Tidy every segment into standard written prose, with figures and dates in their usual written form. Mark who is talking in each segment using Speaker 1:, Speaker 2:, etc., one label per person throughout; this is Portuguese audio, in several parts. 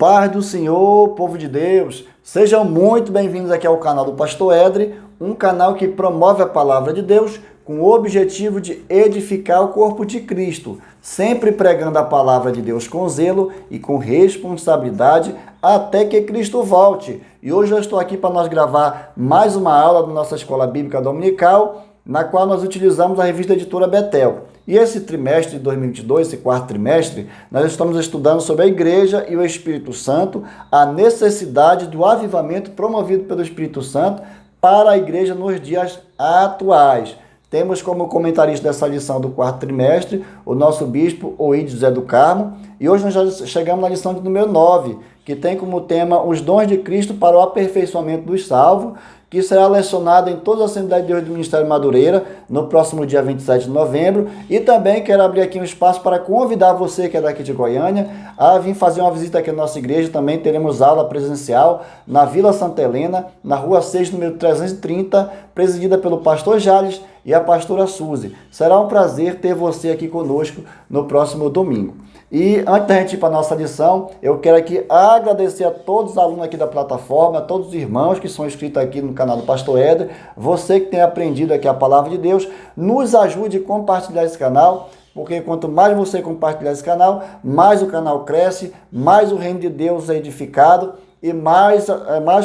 Speaker 1: Paz do Senhor, povo de Deus, sejam muito bem-vindos aqui ao canal do Pastor Edre, um canal que promove a palavra de Deus com o objetivo de edificar o corpo de Cristo, sempre pregando a palavra de Deus com zelo e com responsabilidade até que Cristo volte. E hoje eu estou aqui para nós gravar mais uma aula da nossa Escola Bíblica Dominical, na qual nós utilizamos a revista Editora Betel. E esse trimestre de 2022, esse quarto trimestre, nós estamos estudando sobre a Igreja e o Espírito Santo, a necessidade do avivamento promovido pelo Espírito Santo para a Igreja nos dias atuais. Temos como comentarista dessa lição do quarto trimestre o nosso bispo Oídio José do Carmo, e hoje nós já chegamos na lição de número 9, que tem como tema os dons de Cristo para o aperfeiçoamento dos salvos, que será lecionado em toda a Assembleia de Deus do Ministério Madureira, no próximo dia 27 de novembro. E também quero abrir aqui um espaço para convidar você que é daqui de Goiânia a vir fazer uma visita aqui na nossa igreja. Também teremos aula presencial na Vila Santa Helena, na Rua 6, número 330, presidida pelo pastor Jales e a pastora Suzy. Será um prazer ter você aqui conosco no próximo domingo. E antes da gente ir para a nossa lição, eu quero aqui agradecer a todos os alunos aqui da plataforma, a todos os irmãos que são inscritos aqui no canal do Pastor Edre, você que tem aprendido aqui a palavra de Deus, nos ajude a compartilhar esse canal, porque quanto mais você compartilhar esse canal, mais o canal cresce, mais o reino de Deus é edificado e mais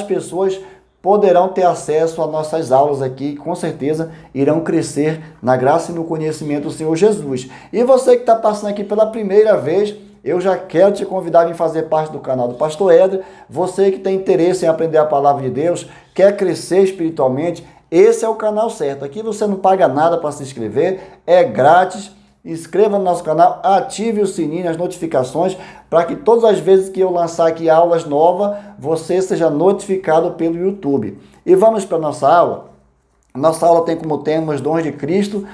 Speaker 1: pessoas poderão ter acesso às nossas aulas aqui, com certeza irão crescer na graça e no conhecimento do Senhor Jesus. E você que está passando aqui pela primeira vez, eu já quero te convidar a vir fazer parte do canal do Pastor Edre. Você que tem interesse em aprender a palavra de Deus, quer crescer espiritualmente, esse é o canal certo. Aqui você não paga nada para se inscrever, é grátis. Inscreva no nosso canal, ative o sininho, as notificações, para que todas as vezes que eu lançar aqui aulas novas, você seja notificado pelo YouTube. E vamos para a nossa aula. Nossa aula tem como tema os dons de Cristo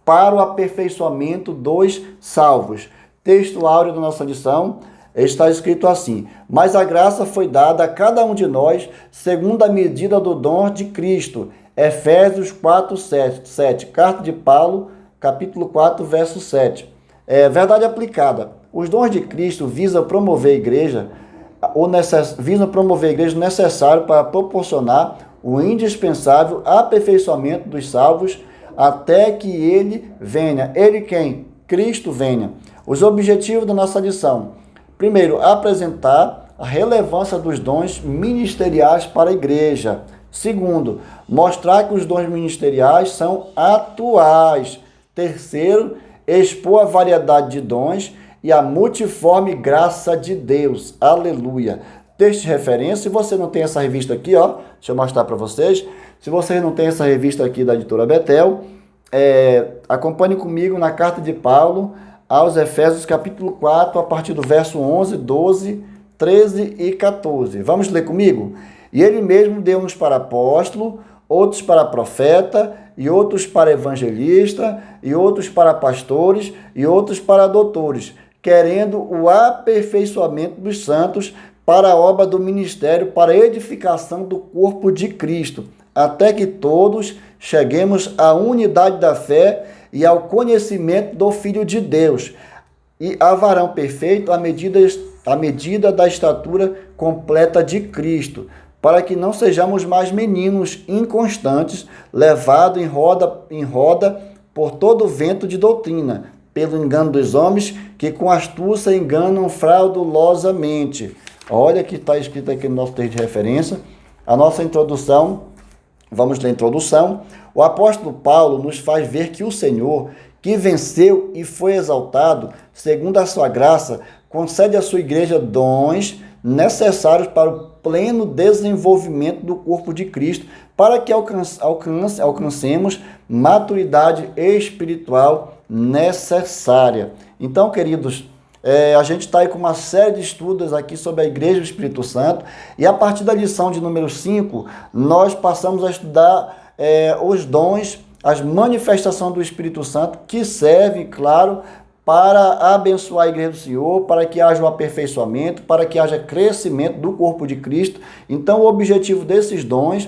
Speaker 1: para o aperfeiçoamento dos salvos. Texto áureo da nossa lição está escrito assim: mas a graça foi dada a cada um de nós segundo a medida do dom de Cristo. Efésios 4, 7. Carta de Paulo, capítulo 4, verso 7. Verdade aplicada. Os dons de Cristo visam promover a igreja, necessário para proporcionar o indispensável aperfeiçoamento dos salvos até que ele venha. Ele quem? Cristo venha. Os objetivos da nossa lição. Primeiro, apresentar a relevância dos dons ministeriais para a igreja. Segundo, mostrar que os dons ministeriais são atuais. Terceiro, expor a variedade de dons e a multiforme graça de Deus. Aleluia. Texto de referência, se você não tem essa revista aqui, ó, deixa eu mostrar para vocês. Se você não tem essa revista aqui da Editora Betel, acompanhe comigo na carta de Paulo aos Efésios, capítulo 4, a partir do verso 11, 12, 13 e 14. Vamos ler comigo? E ele mesmo deu uns para apóstolo, outros para profeta, e outros para evangelista, e outros para pastores, e outros para doutores, querendo o aperfeiçoamento dos santos para a obra do ministério, para a edificação do corpo de Cristo, até que todos cheguemos à unidade da fé e ao conhecimento do Filho de Deus, e a varão perfeito à medida da estatura completa de Cristo, para que não sejamos mais meninos inconstantes, levados em roda por todo vento de doutrina, pelo engano dos homens, que com astúcia enganam fraudulosamente. Olha que está escrito aqui no nosso texto de referência. A nossa introdução, vamos ler a introdução. O apóstolo Paulo nos faz ver que o Senhor, que venceu e foi exaltado, segundo a sua graça, concede à sua igreja dons necessários para o pleno desenvolvimento do corpo de Cristo, para que alcancemos maturidade espiritual necessária. Então, queridos, a gente está aí com uma série de estudos aqui sobre a Igreja do Espírito Santo, e a partir da lição de número 5, nós passamos a estudar os dons, as manifestações do Espírito Santo, que servem, claro, para abençoar a igreja do Senhor, para que haja um aperfeiçoamento, para que haja crescimento do corpo de Cristo. Então, o objetivo desses dons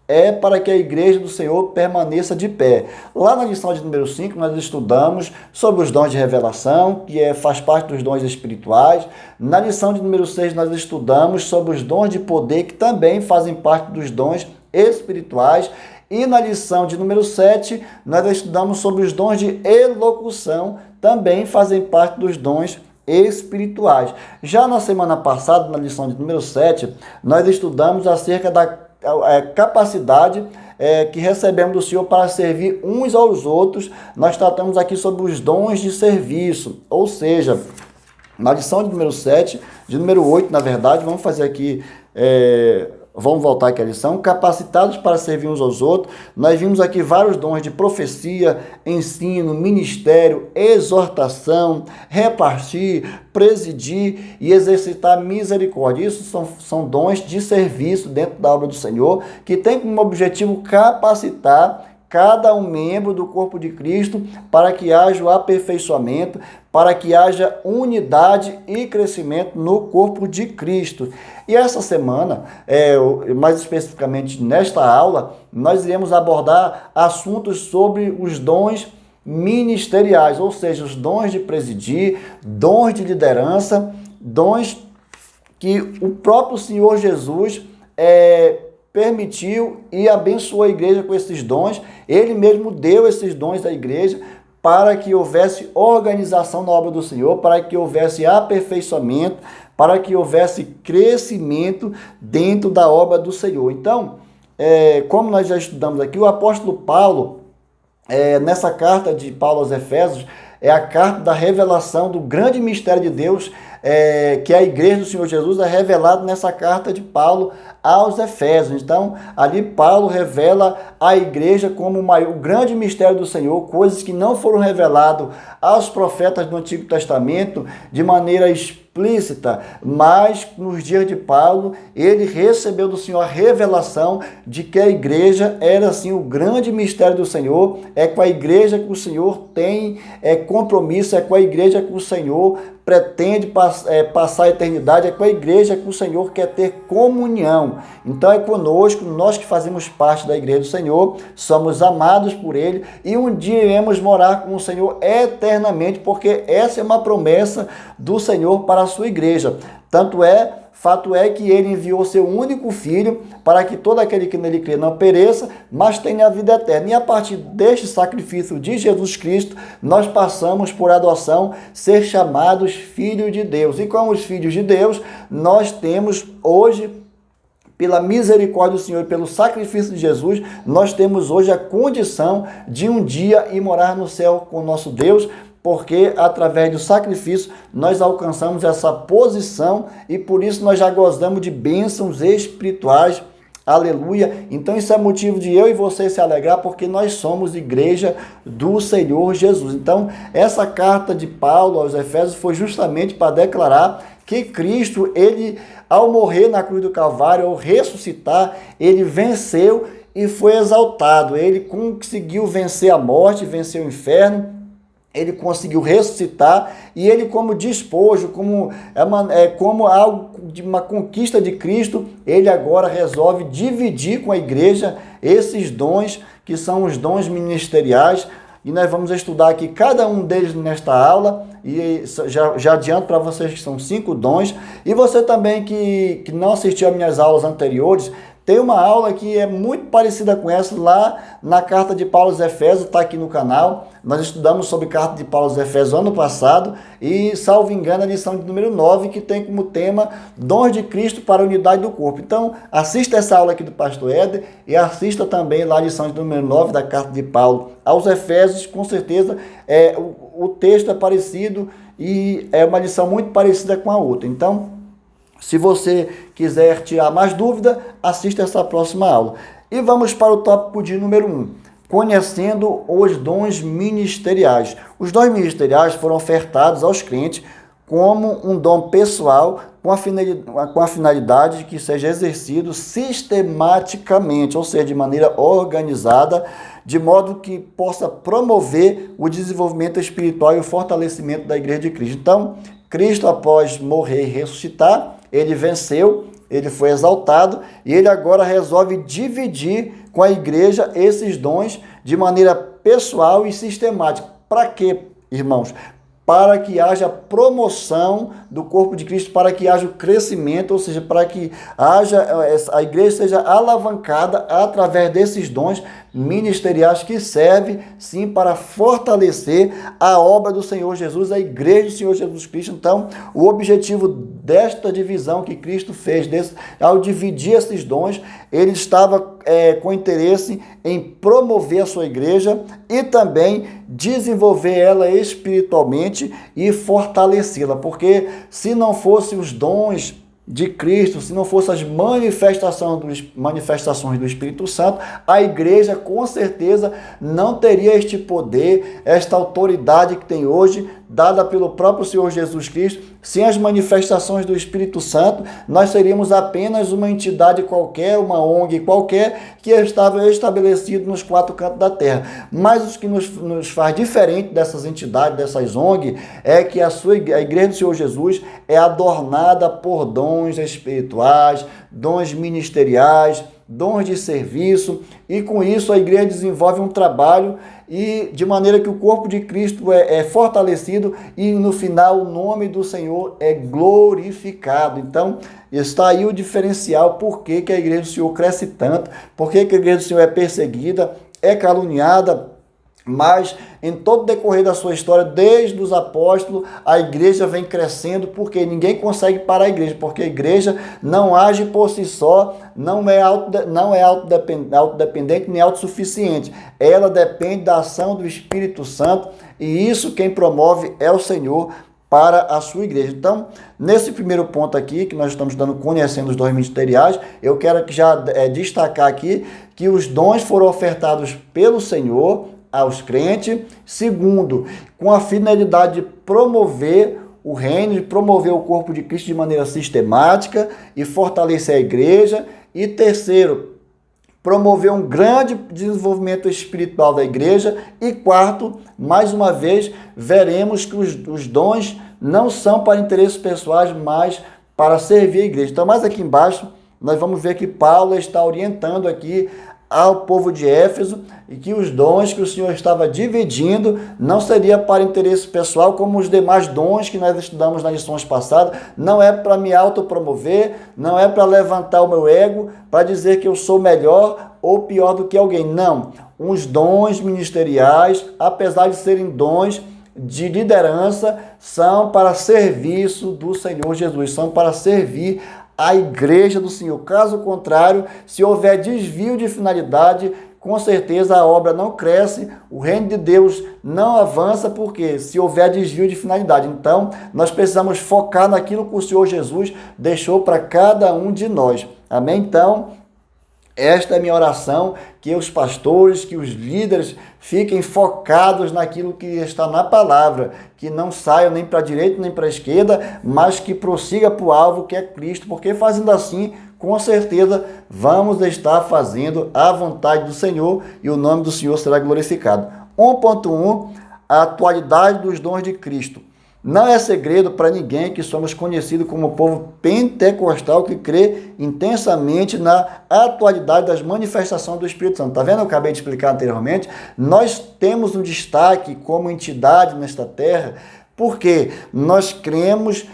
Speaker 1: é para que a igreja do Senhor permaneça de pé. Lá na lição de número 5, nós estudamos sobre os dons de revelação, que faz parte dos dons espirituais. Na lição de número 6, nós estudamos sobre os dons de poder, que também fazem parte dos dons espirituais. E na lição de número 7, nós estudamos sobre os dons de elocução, também fazem parte dos dons espirituais. Já na semana passada, na lição de número 7, nós estudamos acerca da capacidade que recebemos do Senhor para servir uns aos outros. Nós tratamos aqui sobre os dons de serviço, ou seja, na lição de número 7, de número 8, na verdade, vamos fazer aqui, vamos voltar aqui à lição, capacitados para servir uns aos outros. Nós vimos aqui vários dons de profecia, ensino, ministério, exortação, repartir, presidir e exercitar misericórdia. Isso são dons de serviço dentro da obra do Senhor, que tem como objetivo capacitar cada um membro do corpo de Cristo para que haja o aperfeiçoamento, para que haja unidade e crescimento no corpo de Cristo. E essa semana, mais especificamente nesta aula, nós iremos abordar assuntos sobre os dons ministeriais, ou seja, os dons de presidir, dons de liderança, dons que o próprio Senhor Jesus permitiu e abençoou a igreja com esses dons. Ele mesmo deu esses dons à igreja para que houvesse organização na obra do Senhor, para que houvesse aperfeiçoamento, para que houvesse crescimento dentro da obra do Senhor. Então, como nós já estudamos aqui, o apóstolo Paulo, nessa carta de Paulo aos Efésios, é a carta da revelação do grande mistério de Deus, que a igreja do Senhor Jesus é revelado nessa carta de Paulo aos Efésios. Então, ali Paulo revela a igreja como o grande mistério do Senhor, coisas que não foram reveladas aos profetas do Antigo Testamento de maneira explícita, mas nos dias de Paulo, ele recebeu do Senhor a revelação de que a igreja era assim o grande mistério do Senhor, é com a igreja que o Senhor tem compromisso, é com a igreja que o Senhor pretende passar a eternidade, é com a igreja que o Senhor quer ter comunhão. Então é conosco, nós que fazemos parte da igreja do Senhor, somos amados por Ele e um dia iremos morar com o Senhor eternamente, porque essa é uma promessa do Senhor para a sua igreja. Fato é que Ele enviou seu único Filho para que todo aquele que nele crê não pereça, mas tenha a vida eterna. E a partir deste sacrifício de Jesus Cristo, nós passamos por adoção ser chamados filhos de Deus. E como os filhos de Deus, nós temos hoje, pela misericórdia do Senhor e pelo sacrifício de Jesus, nós temos hoje a condição de um dia ir morar no céu com o nosso Deus, porque através do sacrifício nós alcançamos essa posição e por isso nós já gozamos de bênçãos espirituais. Aleluia! Então isso é motivo de eu e você se alegrar, porque nós somos igreja do Senhor Jesus. Então essa carta de Paulo aos Efésios foi justamente para declarar que Cristo, ele ao morrer na cruz do Calvário, ao ressuscitar, ele venceu e foi exaltado. Ele conseguiu vencer a morte, vencer o inferno. Ele conseguiu ressuscitar e ele, como despojo, como algo de uma conquista de Cristo, ele agora resolve dividir com a igreja esses dons, que são os dons ministeriais. E nós vamos estudar aqui cada um deles nesta aula, e já adianto para vocês que são 5 dons. E você também que não assistiu às minhas aulas anteriores, tem uma aula que é muito parecida com essa lá na carta de Paulo aos Efésios, está aqui no canal. Nós estudamos sobre a carta de Paulo aos Efésios ano passado e, salvo engano, a lição de número 9, que tem como tema Dons de Cristo para a unidade do corpo. Então, assista essa aula aqui do pastor Éder e assista também lá a lição de número 9 da carta de Paulo aos Efésios. Com certeza, o texto é parecido e é uma lição muito parecida com a outra. Então, se você quiser tirar mais dúvida, assista essa próxima aula. E vamos para o tópico de número 1, conhecendo os dons ministeriais. Os dons ministeriais foram ofertados aos crentes como um dom pessoal com a finalidade de que seja exercido sistematicamente, ou seja, de maneira organizada, de modo que possa promover o desenvolvimento espiritual e o fortalecimento da Igreja de Cristo. Então, Cristo, após morrer e ressuscitar, ele venceu, ele foi exaltado e ele agora resolve dividir com a igreja esses dons de maneira pessoal e sistemática. Para quê, irmãos? Para que haja promoção do corpo de Cristo, para que haja o crescimento, ou seja, para que a igreja seja alavancada através desses dons ministeriais que servem, sim, para fortalecer a obra do Senhor Jesus, a igreja do Senhor Jesus Cristo. Então, o objetivo desta divisão que Cristo fez, ao dividir esses dons, ele estava com interesse em promover a sua igreja e também desenvolver ela espiritualmente e fortalecê-la, porque se não fossem os dons de Cristo, se não fossem as manifestações do Espírito Santo, a igreja com certeza não teria este poder, esta autoridade que tem hoje, dada pelo próprio Senhor Jesus Cristo. Sem as manifestações do Espírito Santo, nós seríamos apenas uma entidade qualquer, uma ONG qualquer, que estava estabelecido nos quatro cantos da terra. Mas o que nos faz diferente dessas entidades, dessas ONG, é que a igreja do Senhor Jesus é adornada por dons espirituais, dons ministeriais, dons de serviço, e com isso a igreja desenvolve um trabalho e de maneira que o corpo de Cristo é fortalecido e no final o nome do Senhor é glorificado. Então está aí o diferencial, por que a igreja do Senhor cresce tanto, por que a igreja do Senhor é perseguida, é caluniada, mas em todo o decorrer da sua história, desde os apóstolos, a igreja vem crescendo, porque ninguém consegue parar a igreja, porque a igreja não age por si só, não é autodependente nem autossuficiente. Ela depende da ação do Espírito Santo, e isso quem promove é o Senhor para a sua igreja. Então, nesse primeiro ponto aqui, que nós estamos conhecendo os dons ministeriais, eu quero já destacar aqui que os dons foram ofertados pelo Senhor aos crentes. Segundo, com a finalidade de promover o reino, de promover o corpo de Cristo de maneira sistemática e fortalecer a igreja. E terceiro, promover um grande desenvolvimento espiritual da igreja. E quarto, mais uma vez, veremos que os dons não são para interesses pessoais, mas para servir a igreja. Então, mais aqui embaixo, nós vamos ver que Paulo está orientando aqui ao povo de Éfeso, e que os dons que o Senhor estava dividindo não seria para interesse pessoal, como os demais dons que nós estudamos nas lições passadas. Não é para me autopromover, não é para levantar o meu ego, para dizer que eu sou melhor ou pior do que alguém. Não. Os dons ministeriais, apesar de serem dons de liderança, são para serviço do Senhor Jesus, são para servir a igreja do Senhor. Caso contrário, se houver desvio de finalidade, com certeza a obra não cresce, o reino de Deus não avança, porque se houver desvio de finalidade. Então, nós precisamos focar naquilo que o Senhor Jesus deixou para cada um de nós. Amém? Então, esta é a minha oração, que os pastores, que os líderes fiquem focados naquilo que está na palavra, que não saiam nem para a direita nem para a esquerda, mas que prossiga para o alvo, que é Cristo, porque fazendo assim, com certeza, vamos estar fazendo a vontade do Senhor e o nome do Senhor será glorificado. 1.1, a atualidade dos dons de Cristo. Não é segredo para ninguém que somos conhecidos como povo pentecostal que crê intensamente na atualidade das manifestações do Espírito Santo. Está vendo? Eu acabei de explicar anteriormente. Nós temos um destaque como entidade nesta terra, porque nós cremos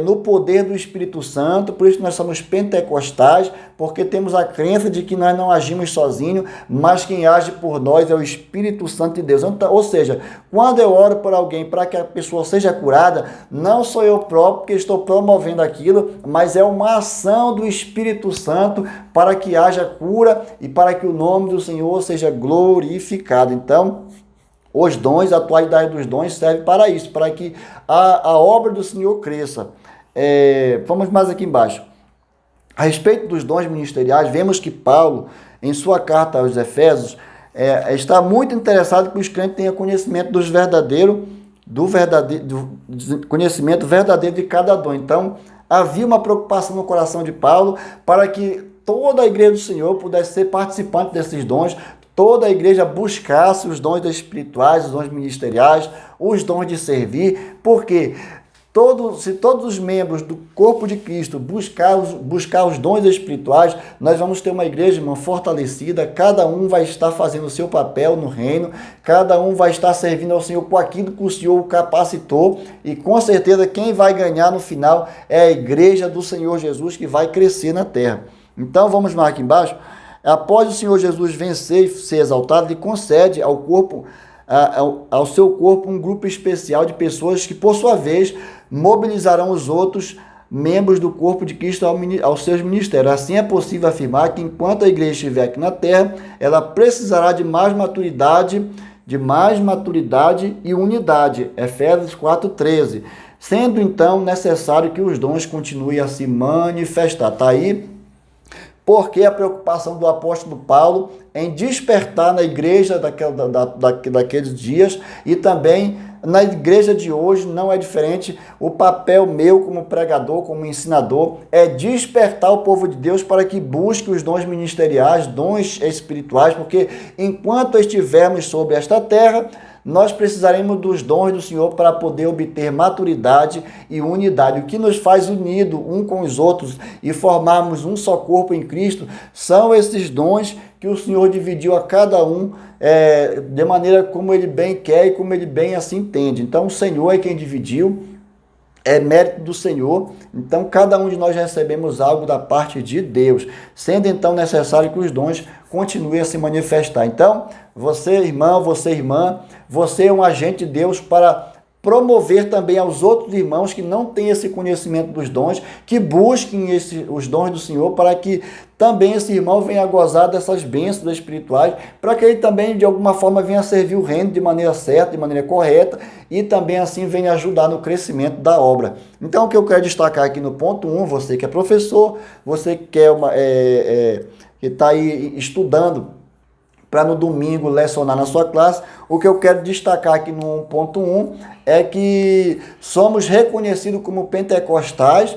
Speaker 1: no poder do Espírito Santo, por isso nós somos pentecostais, porque temos a crença de que nós não agimos sozinhos, mas quem age por nós é o Espírito Santo de Deus. Então, ou seja, quando eu oro por alguém para que a pessoa seja curada, não sou eu próprio que estou promovendo aquilo, mas é uma ação do Espírito Santo para que haja cura e para que o nome do Senhor seja glorificado. Então, os dons, a atualidade dos dons serve para isso, para que a obra do Senhor cresça. Vamos mais aqui embaixo. A respeito dos dons ministeriais, vemos que Paulo, em sua carta aos Efésios, está muito interessado que os crentes tenham conhecimento conhecimento verdadeiro de cada dom. Então, havia uma preocupação no coração de Paulo para que toda a igreja do Senhor pudesse ser participante desses dons, toda a igreja buscasse os dons espirituais, os dons ministeriais, os dons de servir, porque Se todos os membros do corpo de Cristo buscar os dons espirituais, nós vamos ter uma igreja, irmão, fortalecida. Cada um vai estar fazendo o seu papel no reino, cada um vai estar servindo ao Senhor com aquilo que o Senhor o capacitou, e com certeza quem vai ganhar no final é a igreja do Senhor Jesus, que vai crescer na terra. Então vamos lá aqui embaixo. Após o Senhor Jesus vencer e ser exaltado, ele concede ao seu corpo um grupo especial de pessoas que, por sua vez, mobilizarão os outros membros do corpo de Cristo aos seus ministérios. Assim é possível afirmar que, enquanto a igreja estiver aqui na terra, ela precisará de mais maturidade e unidade. Efésios 4:13. Sendo então necessário que os dons continuem a se manifestar. Está aí porque a preocupação do apóstolo Paulo em despertar na igreja daqueles dias, e também na igreja de hoje não é diferente. O papel meu como pregador, como ensinador, é despertar o povo de Deus para que busque os dons ministeriais, dons espirituais, porque enquanto estivermos sobre esta terra, nós precisaremos dos dons do Senhor para poder obter maturidade e unidade. O que nos faz unido um com os outros e formarmos um só corpo em Cristo são esses dons que o Senhor dividiu a cada um de maneira como Ele bem quer e como Ele bem assim entende. Então o Senhor é quem dividiu, é mérito do Senhor. Então cada um de nós recebemos algo da parte de Deus, sendo então necessário que os dons continuem a se manifestar. Então você, irmão, você, irmã, você é um agente de Deus para promover também aos outros irmãos que não têm esse conhecimento dos dons, que busquem os dons do Senhor, para que também esse irmão venha a gozar dessas bênçãos espirituais, para que ele também de alguma forma venha servir o reino de maneira certa, de maneira correta, e também assim venha ajudar no crescimento da obra. Então o que eu quero destacar aqui no ponto 1, você que é professor, você que que está aí estudando para no domingo lecionar na sua classe, o que eu quero destacar aqui no 1.1 é que somos reconhecidos como pentecostais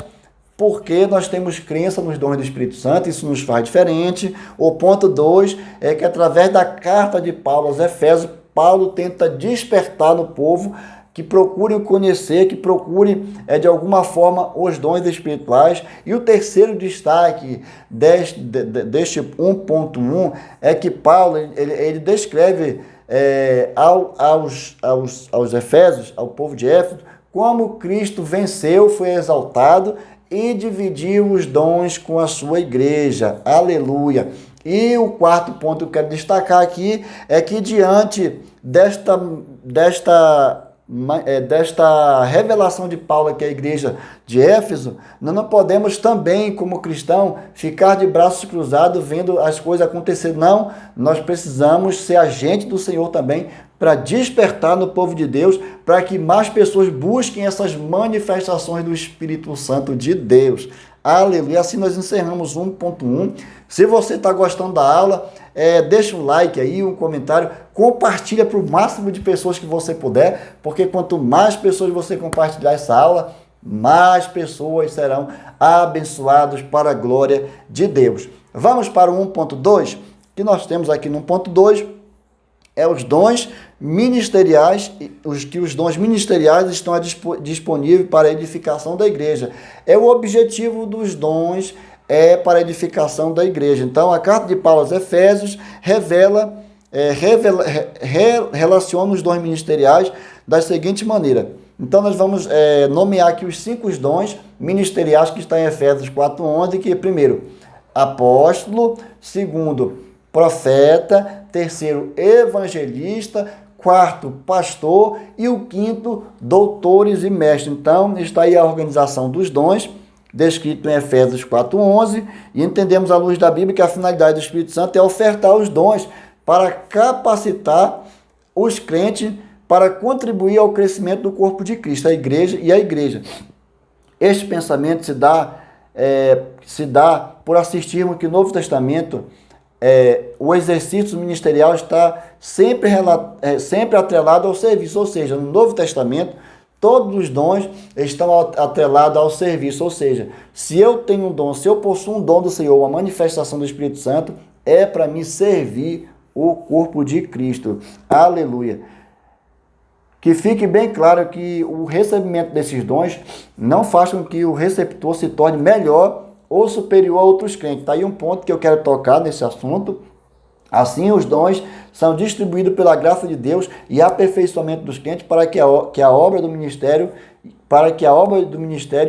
Speaker 1: porque nós temos crença nos dons do Espírito Santo, isso nos faz diferente. O ponto 2 é que através da carta de Paulo aos Efésios, Paulo tenta despertar no povo que procure conhecer, que procure de alguma forma os dons espirituais. E o terceiro destaque deste 1.1 é que Paulo ele descreve aos Efésios, ao povo de Éfeso, como Cristo venceu, foi exaltado e dividiu os dons com a sua igreja. Aleluia! E o quarto ponto que eu quero destacar aqui é que diante desta revelação de Paulo aqui à igreja de Éfeso, nós não podemos também, como cristão, ficar de braços cruzados vendo as coisas acontecer. Não, nós precisamos ser agente do Senhor também para despertar no povo de Deus, para que mais pessoas busquem essas manifestações do Espírito Santo de Deus. Aleluia! Assim nós encerramos 1.1. Se você está gostando da aula, deixa um like aí, um comentário, compartilha para o máximo de pessoas que você puder, porque quanto mais pessoas você compartilhar essa aula, mais pessoas serão abençoadas para a glória de Deus. Vamos para o 1.2, que nós temos aqui no 1.2, os dons ministeriais, os dons ministeriais estão disponíveis para a edificação da igreja. O objetivo dos dons para a edificação da igreja. Então, a carta de Paulo aos Efésios relaciona os dons ministeriais da seguinte maneira. Então, nós vamos nomear aqui os 5 dons ministeriais que estão em Efésios 4:11, que primeiro, apóstolo, segundo, profeta, terceiro, evangelista, quarto, pastor e o quinto, doutores e mestres. Então, está aí a organização dos dons, descrito em Efésios 4:11, e entendemos à luz da Bíblia que a finalidade do Espírito Santo é ofertar os dons para capacitar os crentes para contribuir ao crescimento do corpo de Cristo, a igreja e a igreja. Este pensamento se dá por assistirmos que no Novo Testamento o exercício ministerial está sempre atrelado ao serviço, ou seja, no Novo Testamento, todos os dons estão atrelados ao serviço, ou seja, se eu tenho um dom, se eu possuo um dom do Senhor, uma manifestação do Espírito Santo, é para me servir o corpo de Cristo. Aleluia! Que fique bem claro que o recebimento desses dons não faz com que o receptor se torne melhor ou superior a outros crentes. Está aí um ponto que eu quero tocar nesse assunto. Assim, os dons são distribuídos pela graça de Deus e aperfeiçoamento dos crentes para que a obra do ministério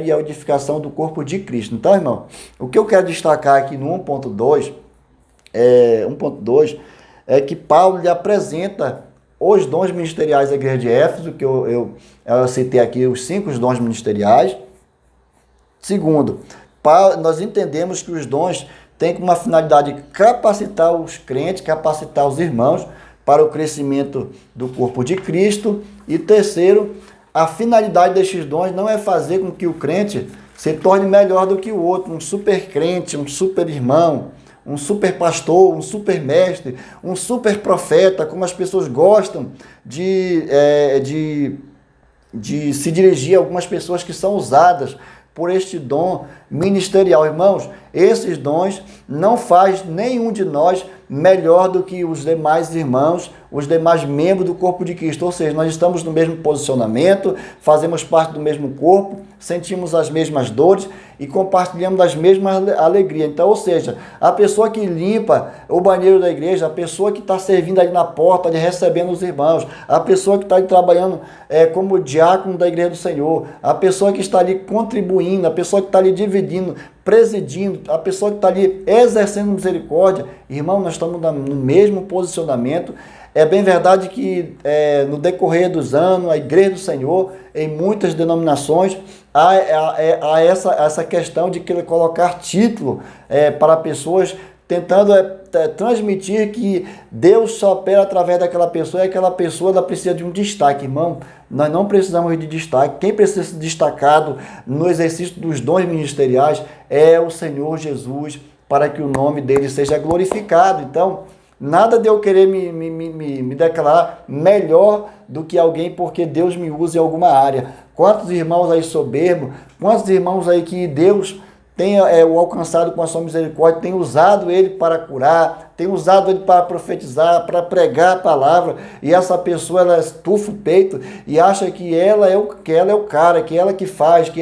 Speaker 1: e a edificação do corpo de Cristo. Então, irmão, o que eu quero destacar aqui no 1.2 é que Paulo lhe apresenta os dons ministeriais da igreja de Éfeso, que eu citei aqui os 5 dons ministeriais. Segundo, nós entendemos que os dons têm como uma finalidade capacitar os crentes, capacitar os irmãos para o crescimento do corpo de Cristo. E terceiro, a finalidade destes dons não é fazer com que o crente se torne melhor do que o outro, um super crente, um super irmão, um super pastor, um super mestre, um super profeta, como as pessoas gostam de se dirigir a algumas pessoas que são usadas por este dom ministerial. Irmãos, esses dons não faz nenhum de nós melhor do que os demais irmãos, os demais membros do corpo de Cristo. Ou seja, nós estamos no mesmo posicionamento, fazemos parte do mesmo corpo, sentimos as mesmas dores e compartilhamos das mesmas alegrias. Então, ou seja, a pessoa que limpa o banheiro da igreja, a pessoa que está servindo ali na porta, ali recebendo os irmãos, a pessoa que está ali trabalhando como diácono da igreja do Senhor, a pessoa que está ali contribuindo, a pessoa que está ali dividindo, presidindo, a pessoa que está ali exercendo misericórdia, irmão, nós estamos no mesmo posicionamento. É bem verdade que no decorrer dos anos, a igreja do Senhor, em muitas denominações, há essa questão de querer colocar título para pessoas, tentando transmitir que Deus só opera através daquela pessoa e aquela pessoa ela precisa de um destaque. Irmão, nós não precisamos de destaque. Quem precisa ser destacado no exercício dos dons ministeriais é o Senhor Jesus, para que o nome dele seja glorificado. Então, nada de eu querer me declarar melhor do que alguém porque Deus me usa em alguma área. Quantos irmãos aí soberbos, quantos irmãos aí que Deus tem o alcançado com a sua misericórdia, tem usado ele para curar, tem usado ele para profetizar, para pregar a palavra, e essa pessoa ela estufa o peito e acha que ela é o cara, que ela que faz,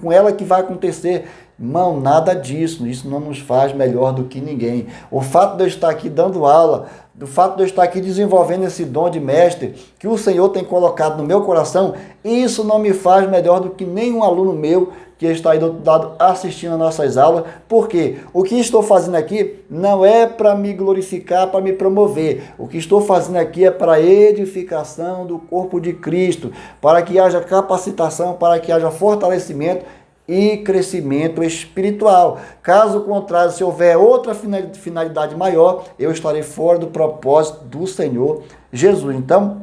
Speaker 1: com ela que vai acontecer. Irmão, nada disso, isso não nos faz melhor do que ninguém. O fato de eu estar aqui dando aula, do fato de eu estar aqui desenvolvendo esse dom de mestre que o Senhor tem colocado no meu coração, isso não me faz melhor do que nenhum aluno meu que está aí do outro lado assistindo a nossas aulas. Porque o que estou fazendo aqui não é para me glorificar, para me promover. O que estou fazendo aqui é para edificação do corpo de Cristo, para que haja capacitação, para que haja fortalecimento e crescimento espiritual. Caso contrário, se houver outra finalidade maior, eu estarei fora do propósito do Senhor Jesus. Então,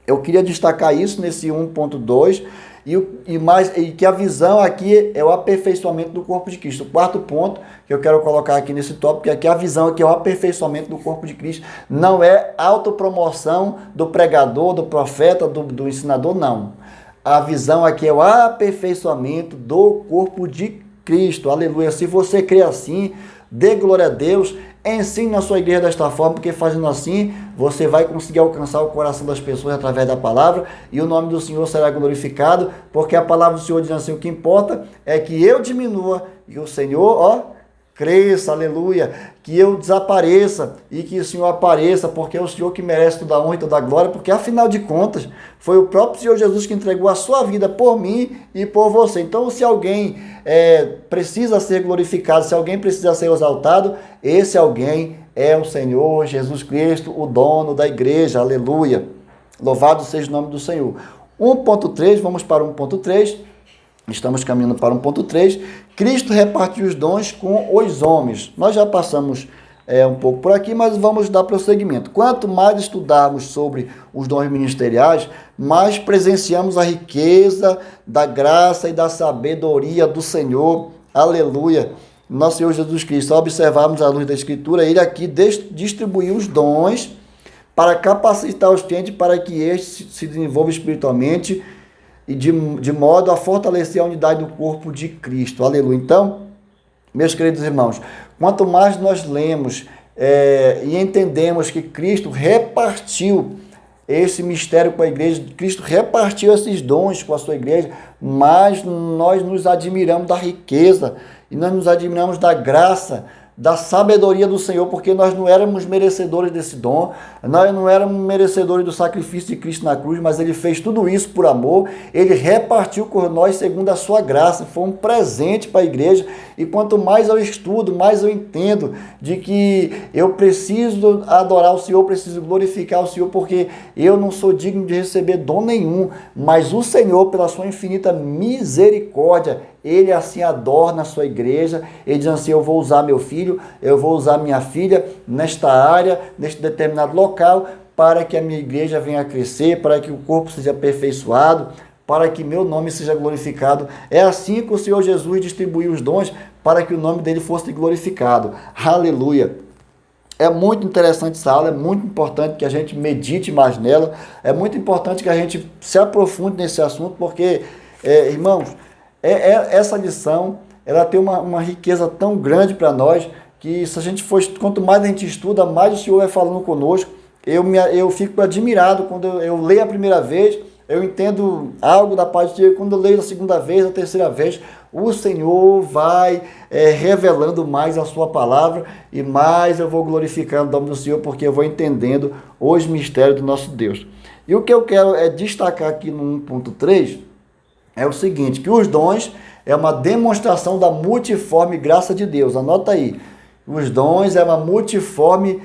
Speaker 1: eu queria destacar isso nesse 1.2 e que a visão aqui é o aperfeiçoamento do corpo de Cristo. O quarto ponto que eu quero colocar aqui nesse tópico é que a visão aqui é o aperfeiçoamento do corpo de Cristo. Não é autopromoção do pregador, do profeta, do ensinador, não. A visão aqui é o aperfeiçoamento do corpo de Cristo. Aleluia. Se você crê assim, dê glória a Deus, ensine na sua igreja desta forma, porque fazendo assim, você vai conseguir alcançar o coração das pessoas através da palavra e o nome do Senhor será glorificado, porque a palavra do Senhor diz assim, o que importa é que eu diminua e o Senhor, cresça, aleluia, que eu desapareça e que o Senhor apareça, porque é o Senhor que merece toda a honra e toda a glória, porque afinal de contas, foi o próprio Senhor Jesus que entregou a sua vida por mim e por você. Então, se alguém precisa ser glorificado, se alguém precisa ser exaltado, esse alguém é o Senhor Jesus Cristo, o dono da igreja, aleluia. Louvado seja o nome do Senhor. 1.3, vamos para 1.3. Estamos caminhando para 1.3. Cristo repartiu os dons com os homens. Nós já passamos um pouco por aqui, mas vamos dar prosseguimento. Quanto mais estudarmos sobre os dons ministeriais, mais presenciamos a riqueza da graça e da sabedoria do Senhor. Aleluia. Nosso Senhor Jesus Cristo, ao observarmos a luz da Escritura, ele aqui distribuiu os dons para capacitar os crentes para que estes se desenvolvam espiritualmente e de modo a fortalecer a unidade do corpo de Cristo. Aleluia. Então, meus queridos irmãos, quanto mais nós lemos e entendemos que Cristo repartiu esse mistério com a igreja. Cristo repartiu esses dons com a sua igreja, mas nós nos admiramos da riqueza e nós nos admiramos da graça, da sabedoria do Senhor, porque nós não éramos merecedores desse dom, nós não éramos merecedores do sacrifício de Cristo na cruz, mas Ele fez tudo isso por amor, Ele repartiu com nós segundo a sua graça, foi um presente para a igreja, e quanto mais eu estudo, mais eu entendo de que eu preciso adorar o Senhor, preciso glorificar o Senhor, porque eu não sou digno de receber dom nenhum, mas o Senhor, pela sua infinita misericórdia, Ele assim adorna a sua igreja, Ele diz assim, eu vou usar meu filho, eu vou usar minha filha nesta área, neste determinado local, para que a minha igreja venha a crescer, para que o corpo seja aperfeiçoado, para que meu nome seja glorificado. É assim que o Senhor Jesus distribuiu os dons, para que o nome dele fosse glorificado. Aleluia! É muito interessante essa aula, é muito importante que a gente medite mais nela, é muito importante que a gente se aprofunde nesse assunto, porque, irmãos, essa lição, ela tem uma riqueza tão grande para nós, que se a gente for, quanto mais a gente estuda, mais o Senhor vai falando conosco. Eu fico admirado quando eu leio a primeira vez, eu entendo algo da parte de Deus. Quando eu leio a segunda vez, a terceira vez, o Senhor vai revelando mais a sua palavra e mais eu vou glorificando o nome do Senhor, porque eu vou entendendo os mistérios do nosso Deus. E o que eu quero destacar aqui no 1.3 é o seguinte, que os dons é uma demonstração da multiforme graça de Deus. Anota aí. Os dons é uma multiforme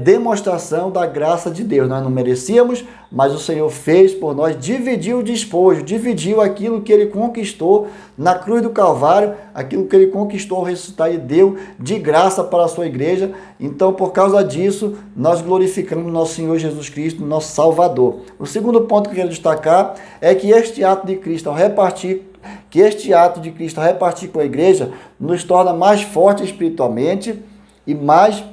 Speaker 1: demonstração da graça de Deus. Nós não merecíamos, mas o Senhor fez por nós, dividiu o despojo, dividiu aquilo que Ele conquistou na cruz do Calvário, aquilo que Ele conquistou ao ressuscitar e deu de graça para a sua igreja. Então, por causa disso, nós glorificamos nosso Senhor Jesus Cristo, nosso Salvador. O segundo ponto que eu quero destacar é que este ato de Cristo, ao repartir com a igreja, nos torna mais fortes espiritualmente e mais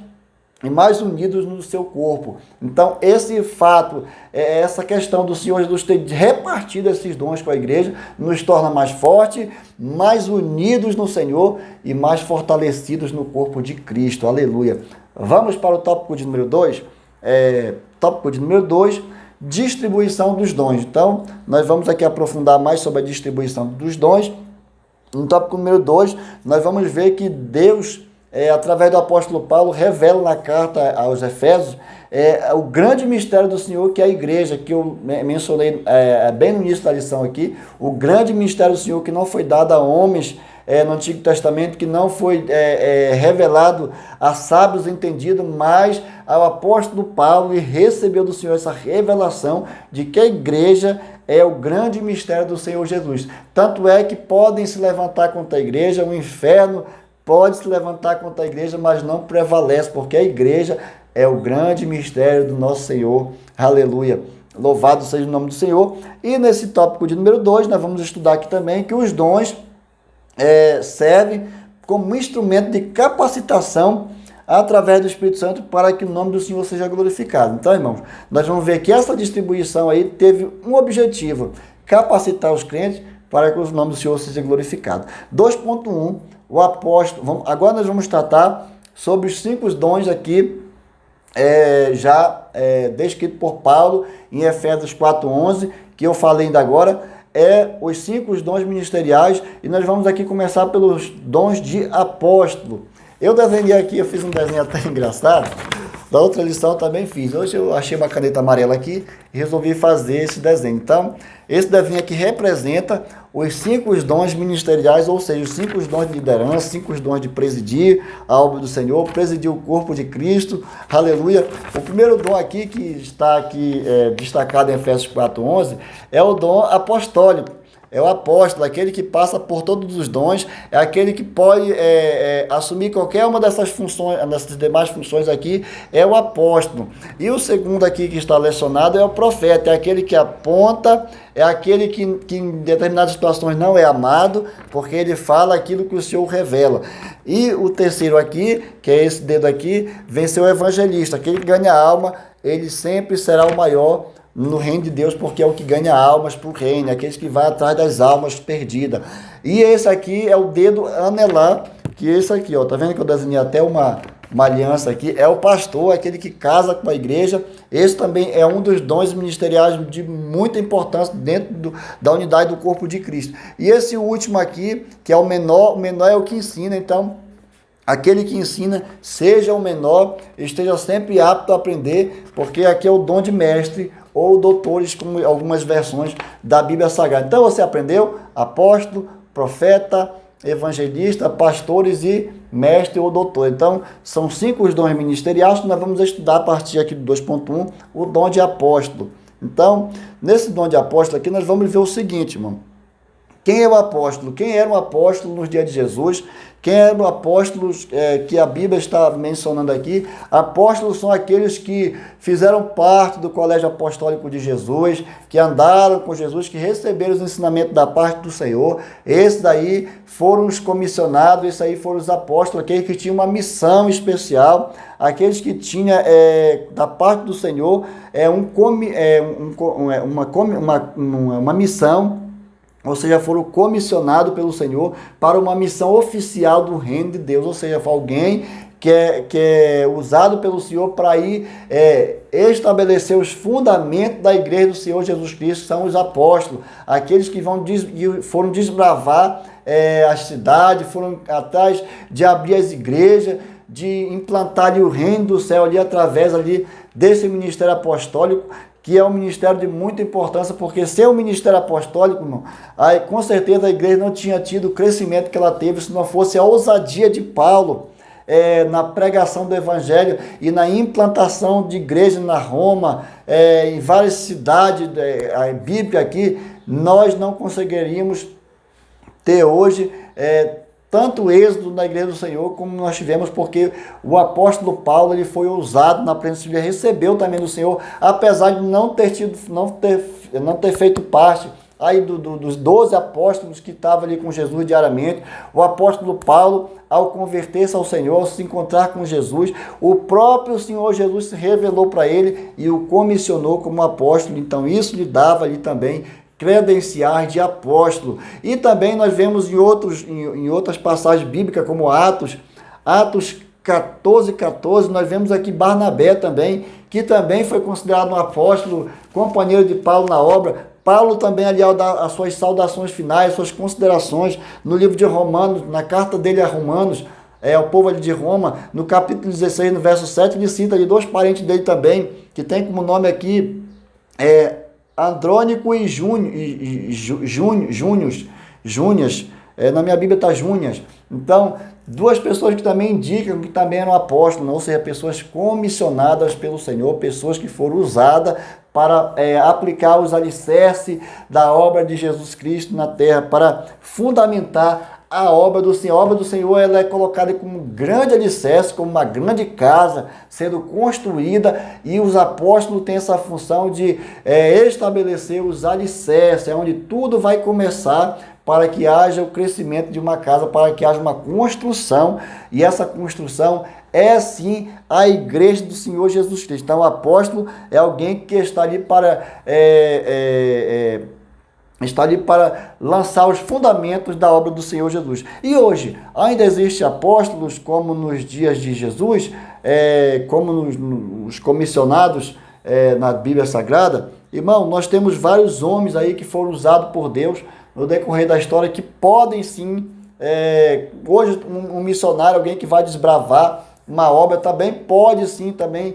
Speaker 1: unidos no seu corpo. Então, esse fato, essa questão do Senhor Jesus ter repartido esses dons com a igreja, nos torna mais fortes, mais unidos no Senhor e mais fortalecidos no corpo de Cristo. Aleluia. Vamos para o tópico de número 2. Tópico de número 2, distribuição dos dons. Então, nós vamos aqui aprofundar mais sobre a distribuição dos dons. No tópico número 2, nós vamos ver que Deus, através do apóstolo Paulo, revela na carta aos Efésios o grande mistério do Senhor, que é a igreja, que eu mencionei bem no início da lição aqui, o grande mistério do Senhor que não foi dado a homens no Antigo Testamento, que não foi revelado a sábios entendidos, mas ao apóstolo Paulo, e recebeu do Senhor essa revelação de que a igreja é o grande mistério do Senhor Jesus. Tanto é que podem se levantar contra a igreja, o inferno pode se levantar contra a igreja, mas não prevalece, porque a igreja é o grande mistério do nosso Senhor. Aleluia. Louvado seja o nome do Senhor. E nesse tópico de número 2, nós vamos estudar aqui também que os dons servem como instrumento de capacitação através do Espírito Santo para que o nome do Senhor seja glorificado. Então, irmãos, nós vamos ver que essa distribuição aí teve um objetivo, capacitar os crentes para que o nome do Senhor seja glorificado. 2.1, o apóstolo, agora nós vamos tratar sobre os 5 dons aqui, descrito por Paulo em Efésios 4.11, que eu falei ainda agora, os 5 dons ministeriais, e nós vamos aqui começar pelos dons de apóstolo. Eu desenhei aqui, eu fiz um desenho até engraçado, da outra lição eu também fiz. Hoje eu achei uma caneta amarela aqui e resolvi fazer esse desenho. Então, esse desenho aqui representa os 5 dons ministeriais, ou seja, os 5 dons de liderança, 5 dons de presidir a obra do Senhor, presidir o corpo de Cristo, aleluia. O primeiro dom aqui, que está aqui destacado em Efésios 4.11, é o dom apostólico. É o apóstolo, aquele que passa por todos os dons, é aquele que pode assumir qualquer uma dessas funções, dessas demais funções aqui, é o apóstolo. E o segundo aqui que está lecionado é o profeta, é aquele que aponta, é aquele que em determinadas situações não é amado, porque ele fala aquilo que o Senhor revela. E o terceiro aqui, que é esse dedo aqui, vem ser o evangelista, aquele que ganha alma, ele sempre será o maior no reino de Deus, porque é o que ganha almas para o reino, é aqueles que vai atrás das almas perdidas. E esse aqui é o dedo anelar, que esse aqui, ó, tá vendo que eu desenhei até uma uma aliança aqui, é o pastor, aquele que casa com a igreja. Esse também é um dos dons ministeriais de muita importância dentro da unidade do corpo de Cristo. E esse último aqui, que é o menor é o que ensina. Então, aquele que ensina, seja o menor, esteja sempre apto a aprender, porque aqui é o dom de mestre ou doutores, como algumas versões da Bíblia Sagrada. Então você aprendeu apóstolo, profeta, evangelista, pastores e mestre ou doutor. Então são 5 os dons ministeriais que nós vamos estudar a partir aqui do 2.1, o dom de apóstolo. Então, nesse dom de apóstolo aqui, nós vamos ver o seguinte, irmão. Quem é o apóstolo? Quem era um apóstolo nos dias de Jesus? Quem eram os apóstolos que a Bíblia está mencionando aqui? Apóstolos são aqueles que fizeram parte do colégio apostólico de Jesus, que andaram com Jesus, que receberam os ensinamentos da parte do Senhor. Esses daí foram os comissionados, esses aí foram os apóstolos, aqueles que tinham uma missão especial, aqueles que tinham da parte do Senhor uma missão, ou seja, foram comissionados pelo Senhor para uma missão oficial do reino de Deus, ou seja, foi alguém que é usado pelo Senhor para ir estabelecer os fundamentos da igreja do Senhor Jesus Cristo, são os apóstolos, aqueles que foram desbravar as cidades, foram atrás de abrir as igrejas, de implantar ali o reino do céu ali através ali desse ministério apostólico, que é um ministério de muita importância, porque sem o ministério apostólico, irmão, aí com certeza a igreja não tinha tido o crescimento que ela teve se não fosse a ousadia de Paulo na pregação do evangelho e na implantação de igrejas na Roma, em várias cidades, a Bíblia aqui, nós não conseguiríamos ter hoje tanto êxodo na igreja do Senhor como nós tivemos, porque o apóstolo Paulo ele foi ousado na presença, ele recebeu também do Senhor, apesar de não ter feito parte aí dos 12 apóstolos que estavam ali com Jesus diariamente. O apóstolo Paulo, ao converter-se ao Senhor, ao se encontrar com Jesus, o próprio Senhor Jesus se revelou para ele e o comissionou como apóstolo. Então isso lhe dava ali também credenciais de apóstolo. E também nós vemos em outras passagens bíblicas, como Atos 14:14, nós vemos aqui Barnabé também, que também foi considerado um apóstolo, companheiro de Paulo na obra. Paulo também ali ao dar as suas saudações finais, suas considerações no livro de Romanos, na carta dele a Romanos, ao povo ali de Roma, no capítulo 16, no verso 7, ele cita ali 2 parentes dele também, que tem como nome aqui Andrônico e Júnias, na minha Bíblia está Júnias. Então, 2 pessoas que também indicam que também eram apóstolos, ou seja, pessoas comissionadas pelo Senhor, pessoas que foram usadas para aplicar os alicerces da obra de Jesus Cristo na terra, para fundamentar a obra do Senhor. A obra do Senhor ela é colocada como um grande alicerce, como uma grande casa sendo construída, e os apóstolos têm essa função de estabelecer os alicerces, onde tudo vai começar para que haja o crescimento de uma casa, para que haja uma construção, e essa construção é sim a igreja do Senhor Jesus Cristo. Então o apóstolo é alguém que está ali para lançar os fundamentos da obra do Senhor Jesus. E hoje, ainda existem apóstolos como nos dias de Jesus, como nos comissionados na Bíblia Sagrada. Irmão, nós temos vários homens aí que foram usados por Deus no decorrer da história, que podem sim, hoje um missionário, alguém que vai desbravar uma obra, também pode sim também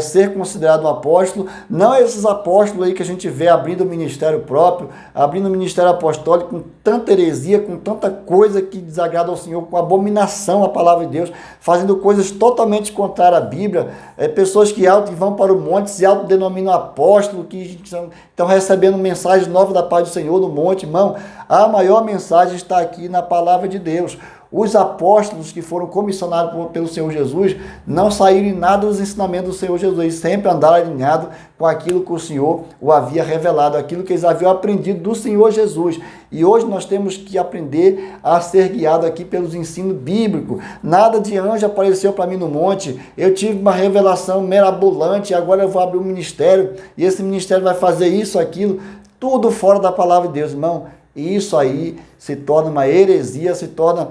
Speaker 1: ser considerado um apóstolo. Não esses apóstolos aí que a gente vê abrindo o ministério próprio, abrindo o ministério apostólico com tanta heresia, com tanta coisa que desagrada ao Senhor, com abominação à palavra de Deus, fazendo coisas totalmente contrárias à Bíblia, pessoas que vão para o monte, se autodenominam apóstolos, que estão recebendo mensagens novas da paz do Senhor no monte. Irmão, a maior mensagem está aqui na palavra de Deus. Os apóstolos que foram comissionados pelo Senhor Jesus não saíram em nada dos ensinamentos do Senhor Jesus, eles sempre andaram alinhados com aquilo que o Senhor o havia revelado, aquilo que eles haviam aprendido do Senhor Jesus. E hoje nós temos que aprender a ser guiado aqui pelos ensinos bíblicos. Nada de anjo apareceu para mim no monte, eu tive uma revelação mirabolante, agora eu vou abrir um ministério, e esse ministério vai fazer isso, aquilo, tudo fora da palavra de Deus, irmão. E isso aí se torna uma heresia, se torna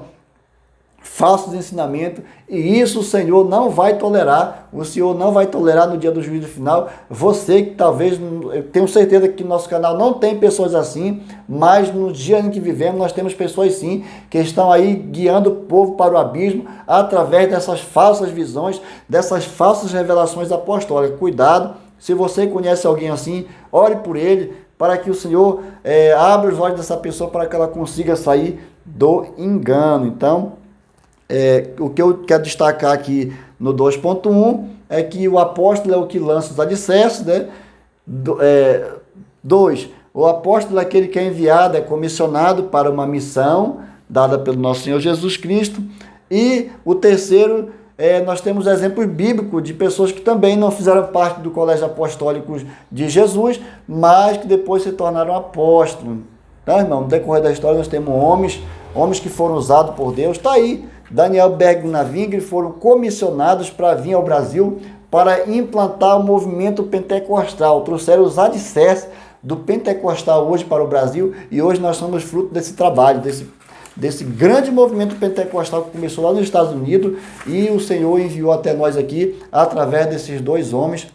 Speaker 1: falsos ensinamentos, e isso o Senhor não vai tolerar. O Senhor não vai tolerar no dia do juízo final. Você que talvez, eu tenho certeza que no nosso canal não tem pessoas assim, mas no dia em que vivemos nós temos pessoas sim, que estão aí guiando o povo para o abismo, através dessas falsas visões, dessas falsas revelações apostólicas. Cuidado, se você conhece alguém assim, ore por ele, para que o Senhor abra os olhos dessa pessoa, para que ela consiga sair do engano. Então, o que eu quero destacar aqui no 2.1 é que o apóstolo é o que lança os alicerces, né? 2. O apóstolo é aquele que é enviado, é comissionado para uma missão dada pelo nosso Senhor Jesus Cristo. E o terceiro, nós temos exemplos bíblicos de pessoas que também não fizeram parte do colégio apostólico de Jesus, mas que depois se tornaram apóstolos. Tá, irmão? No decorrer da história nós temos homens que foram usados por Deus. Está aí, Daniel Berg e Navingre foram comissionados para vir ao Brasil para implantar o movimento pentecostal. Trouxeram os alicerces do pentecostal hoje para o Brasil, e hoje nós somos fruto desse trabalho, desse grande movimento pentecostal que começou lá nos Estados Unidos, e o Senhor enviou até nós aqui, através desses dois homens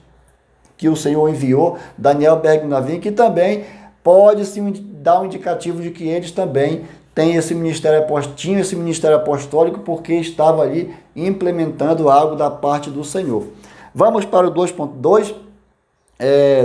Speaker 1: que o Senhor enviou, Daniel Berg e Navingre, que também pode se dar um indicativo de que eles também tinham esse ministério apostólico, porque estava ali implementando algo da parte do Senhor. Vamos para o 2.2.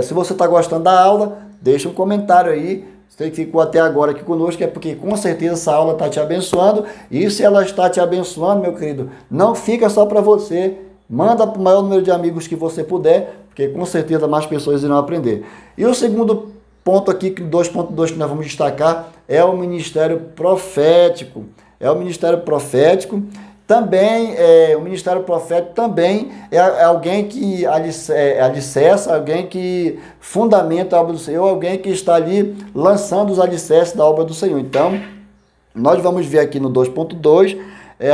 Speaker 1: Se você está gostando da aula, deixa um comentário aí. Você que ficou até agora aqui conosco, é porque com certeza essa aula está te abençoando. E se ela está te abençoando, meu querido, não fica só para você. Manda para o maior número de amigos que você puder, porque com certeza mais pessoas irão aprender. E o segundo ponto aqui, 2.2, que nós vamos destacar, é o ministério profético. É o ministério profético. Também, o ministério profético também é alguém que alicerça, alguém que fundamenta a obra do Senhor, alguém que está ali lançando os alicerces da obra do Senhor. Então, nós vamos ver aqui no 2.2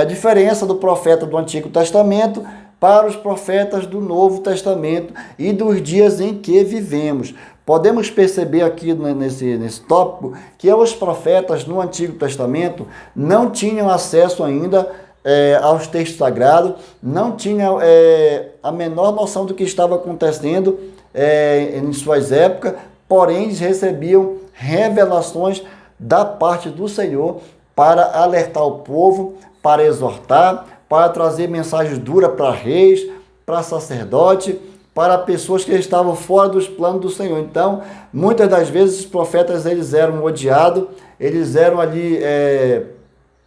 Speaker 1: a diferença do profeta do Antigo Testamento para os profetas do Novo Testamento e dos dias em que vivemos. Podemos perceber aqui nesse tópico que os profetas no Antigo Testamento não tinham acesso ainda aos textos sagrados, não tinham a menor noção do que estava acontecendo em suas épocas, porém eles recebiam revelações da parte do Senhor para alertar o povo, para exortar, para trazer mensagens duras para reis, para sacerdotes, para pessoas que estavam fora dos planos do Senhor. Então, muitas das vezes os profetas eles eram odiados, eles eram ali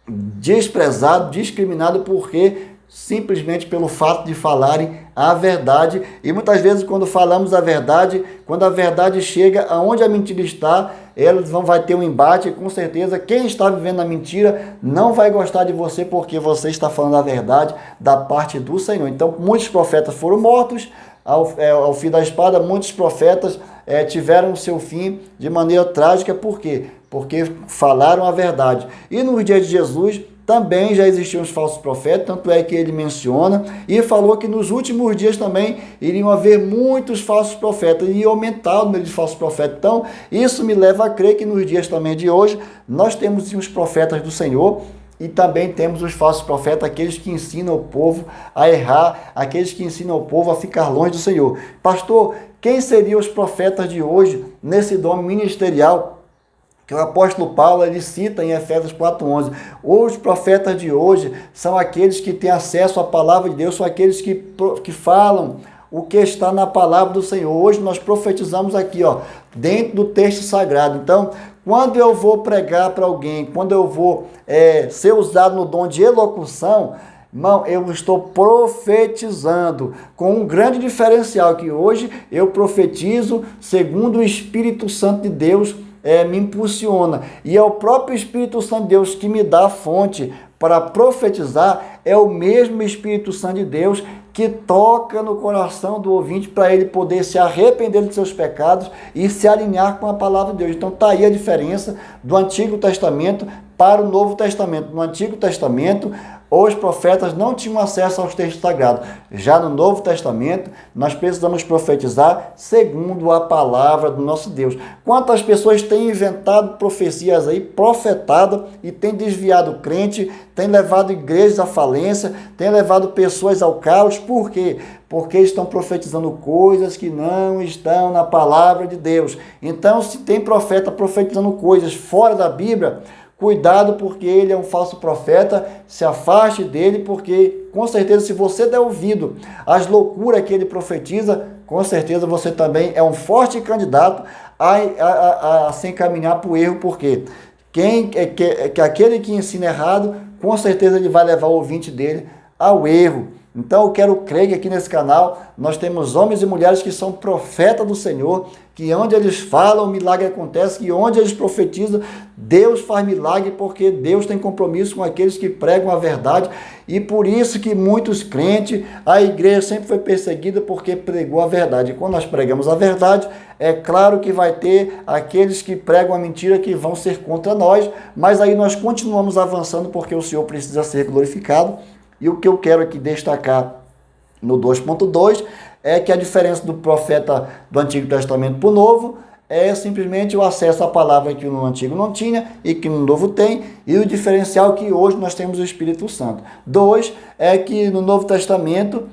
Speaker 1: desprezados, discriminados, porque simplesmente pelo fato de falarem a verdade. E muitas vezes quando falamos a verdade, quando a verdade chega aonde a mentira está, eles vai ter um embate, e com certeza quem está vivendo a mentira não vai gostar de você, porque você está falando a verdade da parte do Senhor. Então muitos profetas foram mortos ao fim da espada, muitos profetas tiveram o seu fim de maneira trágica. Por quê? Porque falaram a verdade. E no dia de Jesus também já existiam os falsos profetas, tanto é que ele menciona e falou que nos últimos dias também iriam haver muitos falsos profetas e aumentar o número de falsos profetas. Então, isso me leva a crer que nos dias também de hoje, nós temos os profetas do Senhor e também temos os falsos profetas, aqueles que ensinam o povo a errar, aqueles que ensinam o povo a ficar longe do Senhor. Pastor, quem seriam os profetas de hoje nesse dom ministerial que o apóstolo Paulo ele cita em Efésios 4:11? Os profetas de hoje são aqueles que têm acesso à palavra de Deus, são aqueles que falam o que está na palavra do Senhor. Hoje nós profetizamos aqui, dentro do texto sagrado. Então, quando eu vou pregar para alguém, quando eu vou ser usado no dom de elocução, irmão, eu estou profetizando com um grande diferencial, que hoje eu profetizo segundo o Espírito Santo de Deus me impulsiona, e é o próprio Espírito Santo de Deus que me dá a fonte para profetizar. É o mesmo Espírito Santo de Deus que toca no coração do ouvinte para ele poder se arrepender de seus pecados e se alinhar com a palavra de Deus. Então está aí a diferença do Antigo Testamento para o Novo Testamento. No Antigo Testamento, os profetas não tinham acesso aos textos sagrados. Já no Novo Testamento, nós precisamos profetizar segundo a palavra do nosso Deus. Quantas pessoas têm inventado profecias aí, profetado, e têm desviado o crente, têm levado igrejas à falência, têm levado pessoas ao caos. Por quê? Porque estão profetizando coisas que não estão na palavra de Deus. Então, se tem profeta profetizando coisas fora da Bíblia, cuidado, porque ele é um falso profeta, se afaste dele, porque com certeza se você der ouvido às loucuras que ele profetiza, com certeza você também é um forte candidato a se encaminhar para o erro, porque aquele que ensina errado, com certeza ele vai levar o ouvinte dele ao erro. Então eu quero crer que aqui nesse canal nós temos homens e mulheres que são profetas do Senhor, que onde eles falam, o milagre acontece, que onde eles profetizam, Deus faz milagre, porque Deus tem compromisso com aqueles que pregam a verdade. E por isso que muitos crentes, a igreja sempre foi perseguida porque pregou a verdade. E quando nós pregamos a verdade, é claro que vai ter aqueles que pregam a mentira que vão ser contra nós, mas aí nós continuamos avançando porque o Senhor precisa ser glorificado. E o que eu quero aqui destacar no 2.2 é que a diferença do profeta do Antigo Testamento para o Novo é simplesmente o acesso à palavra que no Antigo não tinha e que no Novo tem, e o diferencial que hoje nós temos o Espírito Santo. 2 é que no Novo Testamento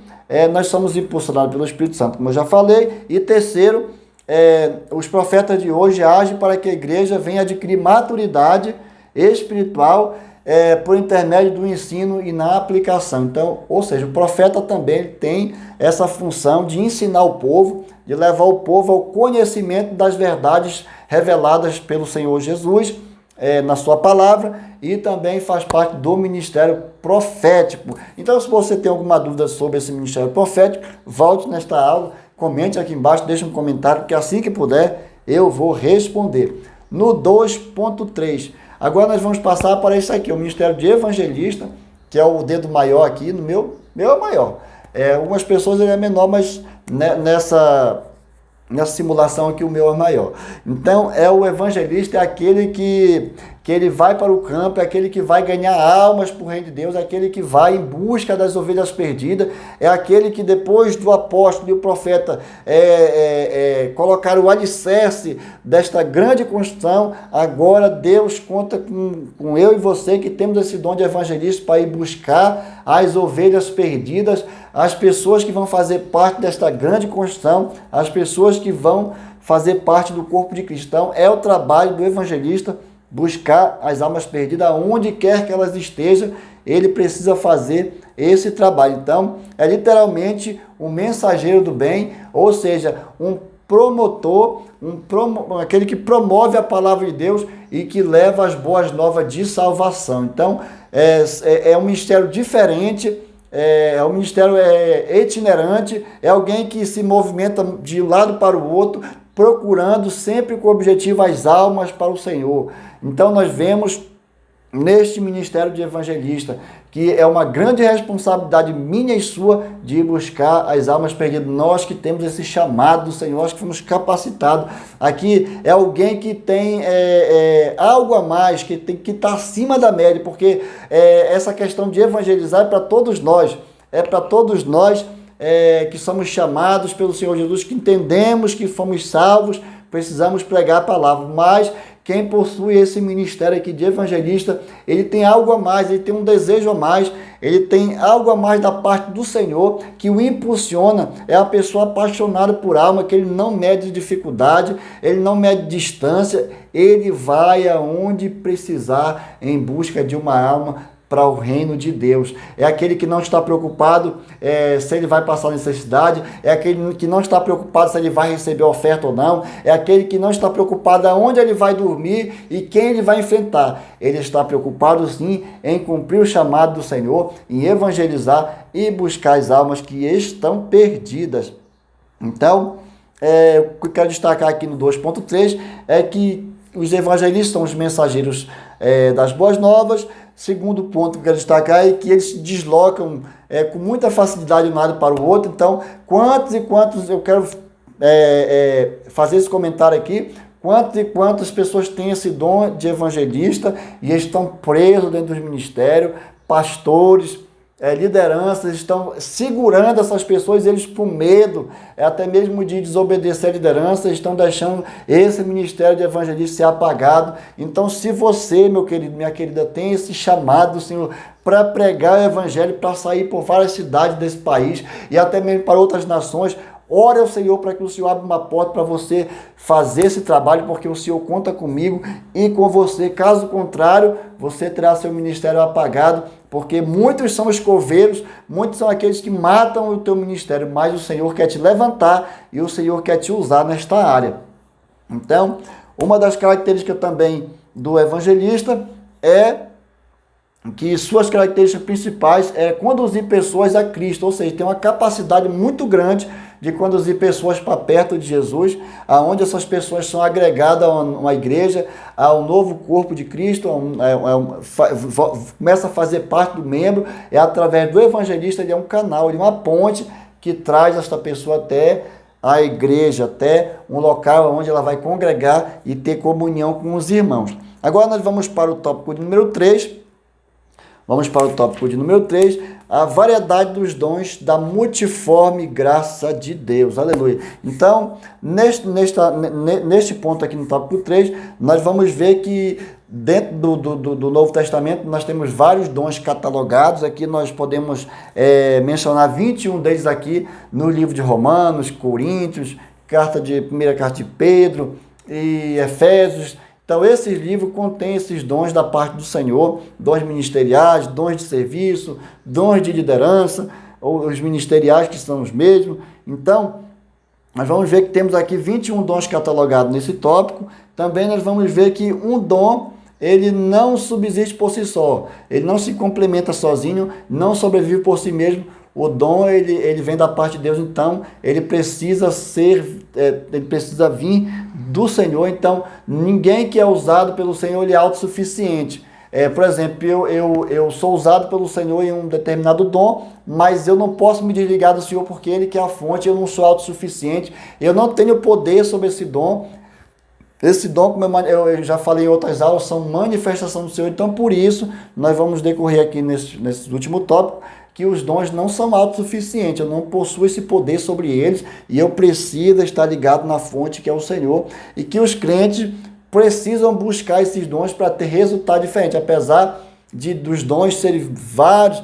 Speaker 1: nós somos impulsionados pelo Espírito Santo, como eu já falei. E terceiro, os profetas de hoje agem para que a igreja venha adquirir maturidade espiritual por intermédio do ensino e na aplicação. Então, ou seja, o profeta também tem essa função de ensinar o povo, de levar o povo ao conhecimento das verdades reveladas pelo Senhor Jesus na sua palavra, e também faz parte do ministério profético. Então, se você tem alguma dúvida sobre esse ministério profético, volte nesta aula, comente aqui embaixo, deixe um comentário, que assim que puder eu vou responder. No 2.3, agora nós vamos passar para isso aqui, o ministério de evangelista, que é o dedo maior aqui, no meu é maior. Algumas pessoas ele é menor, mas nessa simulação aqui o meu é maior. Então, o evangelista é aquele que ele vai para o campo, é aquele que vai ganhar almas para o reino de Deus, é aquele que vai em busca das ovelhas perdidas, é aquele que depois do apóstolo e o profeta colocar o alicerce desta grande construção, agora Deus conta com eu e você que temos esse dom de evangelista para ir buscar as ovelhas perdidas, as pessoas que vão fazer parte desta grande construção, as pessoas que vão fazer parte do corpo de Cristo. Então, é o trabalho do evangelista buscar as almas perdidas, onde quer que elas estejam, ele precisa fazer esse trabalho. Então, é literalmente um mensageiro do bem, ou seja, um promotor, aquele que promove a palavra de Deus e que leva as boas novas de salvação. Então, é um ministério diferente, é um ministério itinerante, é alguém que se movimenta de um lado para o outro, procurando sempre com o objetivo as almas para o Senhor. Então nós vemos neste ministério de evangelista que é uma grande responsabilidade minha e sua de buscar as almas perdidas. Nós que temos esse chamado do Senhor, nós que fomos capacitados. Aqui é alguém que tem algo a mais, que está acima da média, porque essa questão de evangelizar é para todos nós, que somos chamados pelo Senhor Jesus, que entendemos que fomos salvos, precisamos pregar a palavra. Mas quem possui esse ministério aqui de evangelista, ele tem algo a mais, ele tem um desejo a mais, ele tem algo a mais da parte do Senhor que o impulsiona. É a pessoa apaixonada por alma, que ele não mede dificuldade, ele não mede distância, ele vai aonde precisar em busca de uma alma para o reino de Deus. É aquele que não está preocupado se ele vai passar necessidade, é aquele que não está preocupado se ele vai receber oferta ou não, é aquele que não está preocupado aonde ele vai dormir e quem ele vai enfrentar. Ele está preocupado sim em cumprir o chamado do Senhor, em evangelizar e buscar as almas que estão perdidas. Então, o que eu quero destacar aqui no 2.3 é que os evangelistas são os mensageiros das boas novas. Segundo ponto que eu quero destacar é que eles se deslocam com muita facilidade de um lado para o outro. Então, quantos e quantos, eu quero fazer esse comentário aqui, quantas e quantas pessoas têm esse dom de evangelista e estão presos dentro dos ministérios, pastores, lideranças estão segurando essas pessoas, eles por medo, até mesmo de desobedecer a liderança, estão deixando esse ministério de evangelista ser apagado. Então, se você, meu querido, minha querida, tem esse chamado do Senhor para pregar o evangelho, para sair por várias cidades desse país e até mesmo para outras nações, ore ao Senhor para que o Senhor abra uma porta para você fazer esse trabalho, porque o Senhor conta comigo e com você. Caso contrário, você terá seu ministério apagado, porque muitos são os coveiros, muitos são aqueles que matam o teu ministério, mas o Senhor quer te levantar e o Senhor quer te usar nesta área. Então, uma das características também do evangelista é que suas características principais é conduzir pessoas a Cristo, ou seja, tem uma capacidade muito grande de conduzir pessoas para perto de Jesus, aonde essas pessoas são agregadas a uma igreja, ao novo corpo de Cristo, começa a fazer parte do membro, através do evangelista, ele é um canal, ele é uma ponte que traz esta pessoa até a igreja, até um local onde ela vai congregar e ter comunhão com os irmãos. Agora nós vamos para o tópico de número 3. Vamos para o tópico de número 3, a variedade dos dons da multiforme graça de Deus. Aleluia. Então, neste ponto aqui no tópico 3, nós vamos ver que dentro do Novo Testamento nós temos vários dons catalogados. Aqui nós podemos mencionar 21 deles aqui no livro de Romanos, Coríntios, primeira carta de Pedro e Efésios. Então, esses livros contêm esses dons da parte do Senhor, dons ministeriais, dons de serviço, dons de liderança, ou os ministeriais que são os mesmos. Então, nós vamos ver que temos aqui 21 dons catalogados nesse tópico. Também nós vamos ver que um dom, ele não subsiste por si só, ele não se complementa sozinho, não sobrevive por si mesmo. O dom, ele vem da parte de Deus, então ele precisa vir do Senhor. Então, ninguém que é usado pelo Senhor, ele é autossuficiente. Por exemplo, eu sou usado pelo Senhor em um determinado dom, mas eu não posso me desligar do Senhor porque Ele que é a fonte, eu não sou autossuficiente, eu não tenho poder sobre esse dom. Esse dom, como eu já falei em outras aulas, são manifestação do Senhor. Então, por isso, nós vamos decorrer aqui nesse último tópico, que os dons não são autossuficientes, eu não possuo esse poder sobre eles e eu preciso estar ligado na fonte que é o Senhor, e que os crentes precisam buscar esses dons para ter resultado diferente, apesar dos dons serem vários.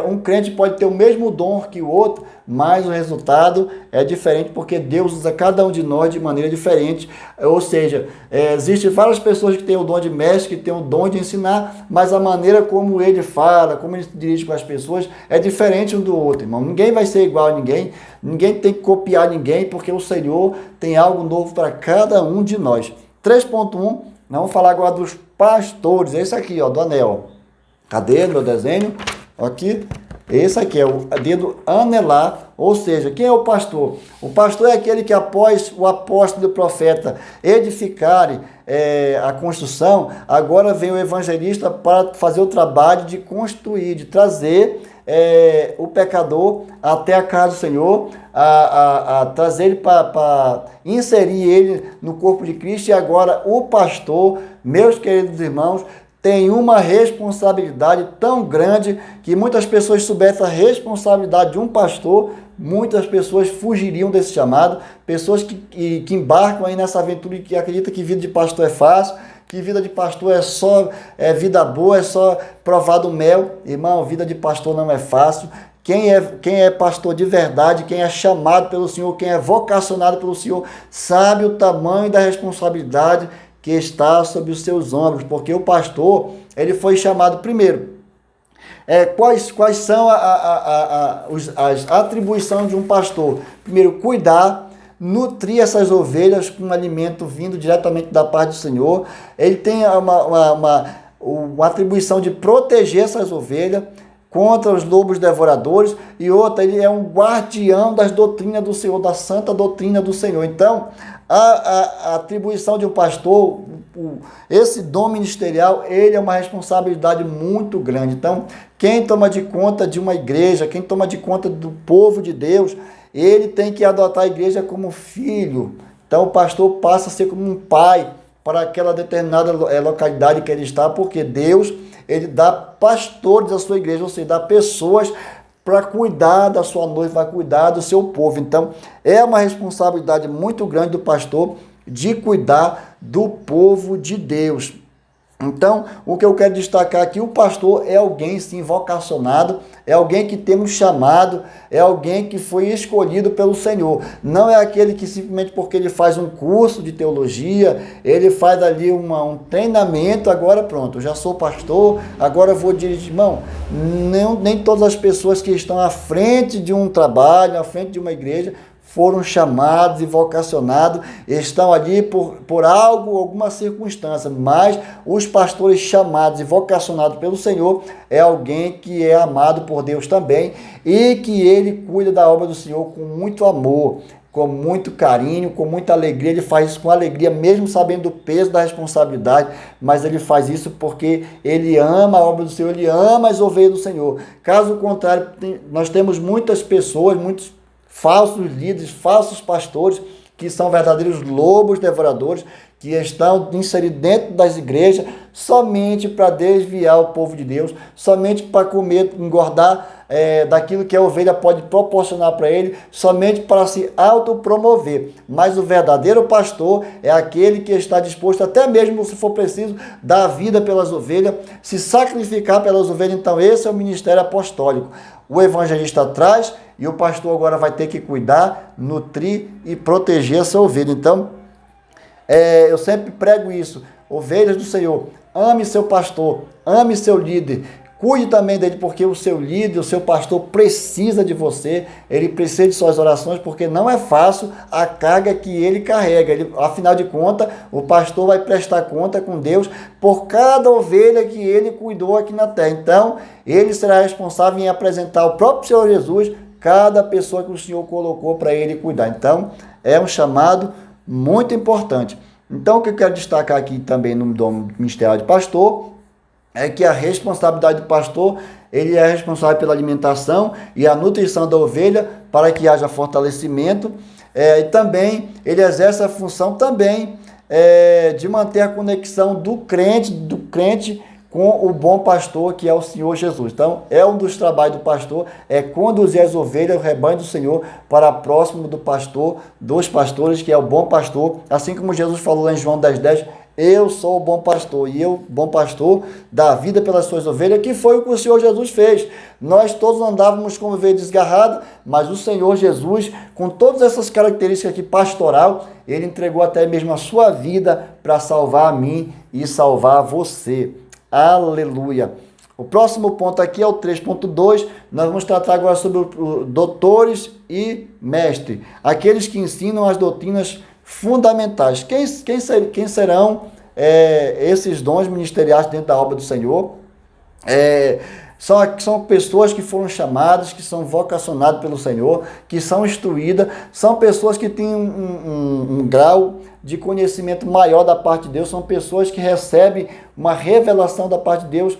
Speaker 1: Um crente pode ter o mesmo dom que o outro, mas o resultado é diferente, porque Deus usa cada um de nós de maneira diferente. Ou seja, existem várias pessoas que têm o dom de mestre, que têm o dom de ensinar, mas a maneira como ele fala, como ele se dirige com as pessoas, é diferente um do outro, irmão. Ninguém vai ser igual a ninguém, ninguém tem que copiar ninguém, porque o Senhor tem algo novo para cada um de nós. 3.1, vamos falar agora dos pastores. Esse aqui, ó, do anel. Cadê meu desenho? Aqui, esse aqui é o dedo anelar, ou seja, quem é o pastor? O pastor é aquele que, após o apóstolo e o profeta edificarem a construção, agora vem o evangelista para fazer o trabalho de construir, de trazer o pecador até a casa do Senhor, a trazer ele para inserir ele no corpo de Cristo. E agora o pastor, meus queridos irmãos, tem uma responsabilidade tão grande que muitas pessoas soubessem a responsabilidade de um pastor, muitas pessoas fugiriam desse chamado, pessoas que embarcam aí nessa aventura e que acreditam que vida de pastor é fácil, que vida de pastor é só vida boa, é só provar do mel. Irmão, vida de pastor não é fácil. Quem é pastor de verdade, quem é chamado pelo Senhor, quem é vocacionado pelo Senhor, sabe o tamanho da responsabilidade que está sobre os seus ombros, porque o pastor, ele foi chamado primeiro. Quais são as atribuições de um pastor? Primeiro, cuidar, nutrir essas ovelhas com um alimento vindo diretamente da parte do Senhor. Ele tem uma atribuição de proteger essas ovelhas contra os lobos devoradores, e outra, ele é um guardião das doutrinas do Senhor, da santa doutrina do Senhor. Então, a atribuição de um pastor, esse dom ministerial, ele é uma responsabilidade muito grande. Então, quem toma de conta de uma igreja, quem toma de conta do povo de Deus, ele tem que adotar a igreja como filho. Então, o pastor passa a ser como um pai para aquela determinada localidade que ele está, porque Deus, ele dá pastores à sua igreja, ou seja, dá pessoas para cuidar da sua noiva, vai cuidar do seu povo. Então, é uma responsabilidade muito grande do pastor de cuidar do povo de Deus. Então, o que eu quero destacar aqui, o pastor é alguém sim vocacionado, é alguém que tem um chamado, é alguém que foi escolhido pelo Senhor. Não é aquele que simplesmente porque ele faz um curso de teologia, ele faz ali um treinamento, agora pronto, eu já sou pastor, agora eu vou dirigir. Irmão, nem todas as pessoas que estão à frente de um trabalho, à frente de uma igreja, foram chamados e vocacionados, estão ali por algo, alguma circunstância, mas os pastores chamados e vocacionados pelo Senhor é alguém que é amado por Deus também e que ele cuida da obra do Senhor com muito amor, com muito carinho, com muita alegria. Ele faz isso com alegria, mesmo sabendo do peso da responsabilidade, mas ele faz isso porque ele ama a obra do Senhor, ele ama as ovelhas do Senhor. Caso contrário, nós temos muitas pessoas, muitos falsos líderes, falsos pastores, que são verdadeiros lobos devoradores, que estão inseridos dentro das igrejas somente para desviar o povo de Deus, somente para comer, engordar daquilo que a ovelha pode proporcionar para ele, somente para se autopromover. Mas o verdadeiro pastor é aquele que está disposto, até mesmo se for preciso, dar a vida pelas ovelhas, se sacrificar pelas ovelhas. Então esse é o ministério apostólico. O evangelista traz e o pastor agora vai ter que cuidar, nutrir e proteger essa ovelha. Então, eu sempre prego isso. Ovelhas do Senhor, ame seu pastor, ame seu líder, cuide também dele, porque o seu líder, o seu pastor precisa de você, ele precisa de suas orações, porque não é fácil a carga que ele carrega. Afinal de contas, o pastor vai prestar conta com Deus por cada ovelha que ele cuidou aqui na terra. Então, ele será responsável em apresentar ao próprio Senhor Jesus cada pessoa que o Senhor colocou para ele cuidar. Então, é um chamado muito importante. Então, o que eu quero destacar aqui também no ministério de pastor é que a responsabilidade do pastor, ele é responsável pela alimentação e a nutrição da ovelha para que haja fortalecimento, e também ele exerce a função também de manter a conexão do crente com o bom pastor, que é o Senhor Jesus. Então, é um dos trabalhos do pastor, é conduzir as ovelhas, o rebanho do Senhor, para próximo do pastor, dos pastores, que é o bom pastor. Assim como Jesus falou lá em João 10:10, eu sou o bom pastor, e eu, bom pastor, dá vida pelas suas ovelhas, que foi o que o Senhor Jesus fez. Nós todos andávamos como ovelha desgarrada, mas o Senhor Jesus, com todas essas características aqui pastoral, ele entregou até mesmo a sua vida para salvar a mim e salvar você. Aleluia! O próximo ponto aqui é o 3.2, nós vamos tratar agora sobre doutores e mestres, aqueles que ensinam as doutrinas fundamentais. Quem serão esses dons ministeriais dentro da obra do Senhor? São pessoas que foram chamadas, que são vocacionadas pelo Senhor, que são instruídas, são pessoas que têm um grau de conhecimento maior da parte de Deus, são pessoas que recebem uma revelação da parte de Deus.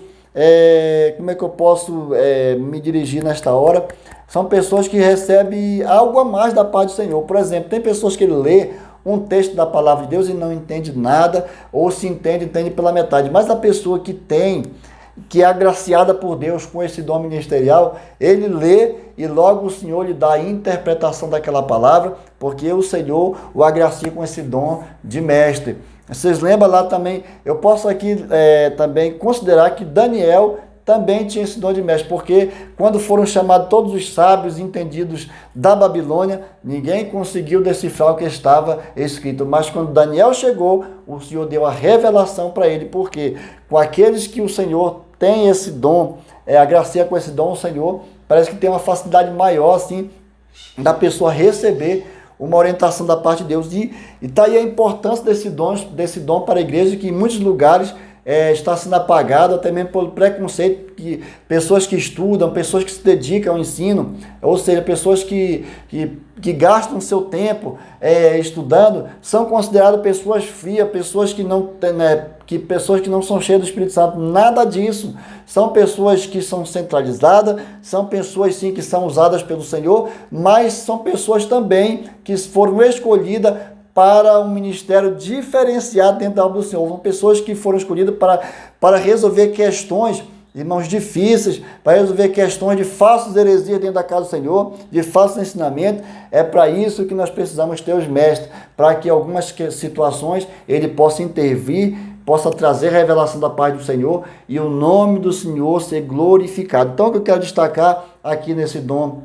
Speaker 1: Como é que eu posso me dirigir nesta hora? São pessoas que recebem algo a mais da parte do Senhor. Por exemplo, tem pessoas que lê um texto da palavra de Deus e não entende nada, ou se entende pela metade. Mas a pessoa que é agraciada por Deus com esse dom ministerial, ele lê e logo o Senhor lhe dá a interpretação daquela palavra, porque o Senhor o agracia com esse dom de mestre. Vocês lembram lá também, eu posso aqui também considerar que Daniel também tinha esse dom de mestre, porque quando foram chamados todos os sábios entendidos da Babilônia, ninguém conseguiu decifrar o que estava escrito, mas quando Daniel chegou, o Senhor deu a revelação para ele, porque com aqueles que o Senhor tem esse dom, agracia com esse dom, o Senhor parece que tem uma facilidade maior assim, da pessoa receber uma orientação da parte de Deus, e está aí a importância desse dom para a igreja, que em muitos lugares está sendo apagado, até mesmo pelo preconceito, que pessoas que estudam, pessoas que se dedicam ao ensino, ou seja, pessoas que gastam seu tempo estudando, são consideradas pessoas frias, pessoas que não são cheias do Espírito Santo. Nada disso. São pessoas que são centralizadas, são pessoas sim que são usadas pelo Senhor, mas são pessoas também que foram escolhidas para um ministério diferenciado dentro da obra do Senhor. São pessoas que foram escolhidas para resolver questões, irmãos, difíceis, para resolver questões de falsas heresias dentro da casa do Senhor, de falsos ensinamentos. É para isso que nós precisamos ter os mestres, para que algumas situações ele possa intervir, possa trazer revelação da paz do Senhor e o nome do Senhor ser glorificado. Então, o que eu quero destacar aqui nesse dom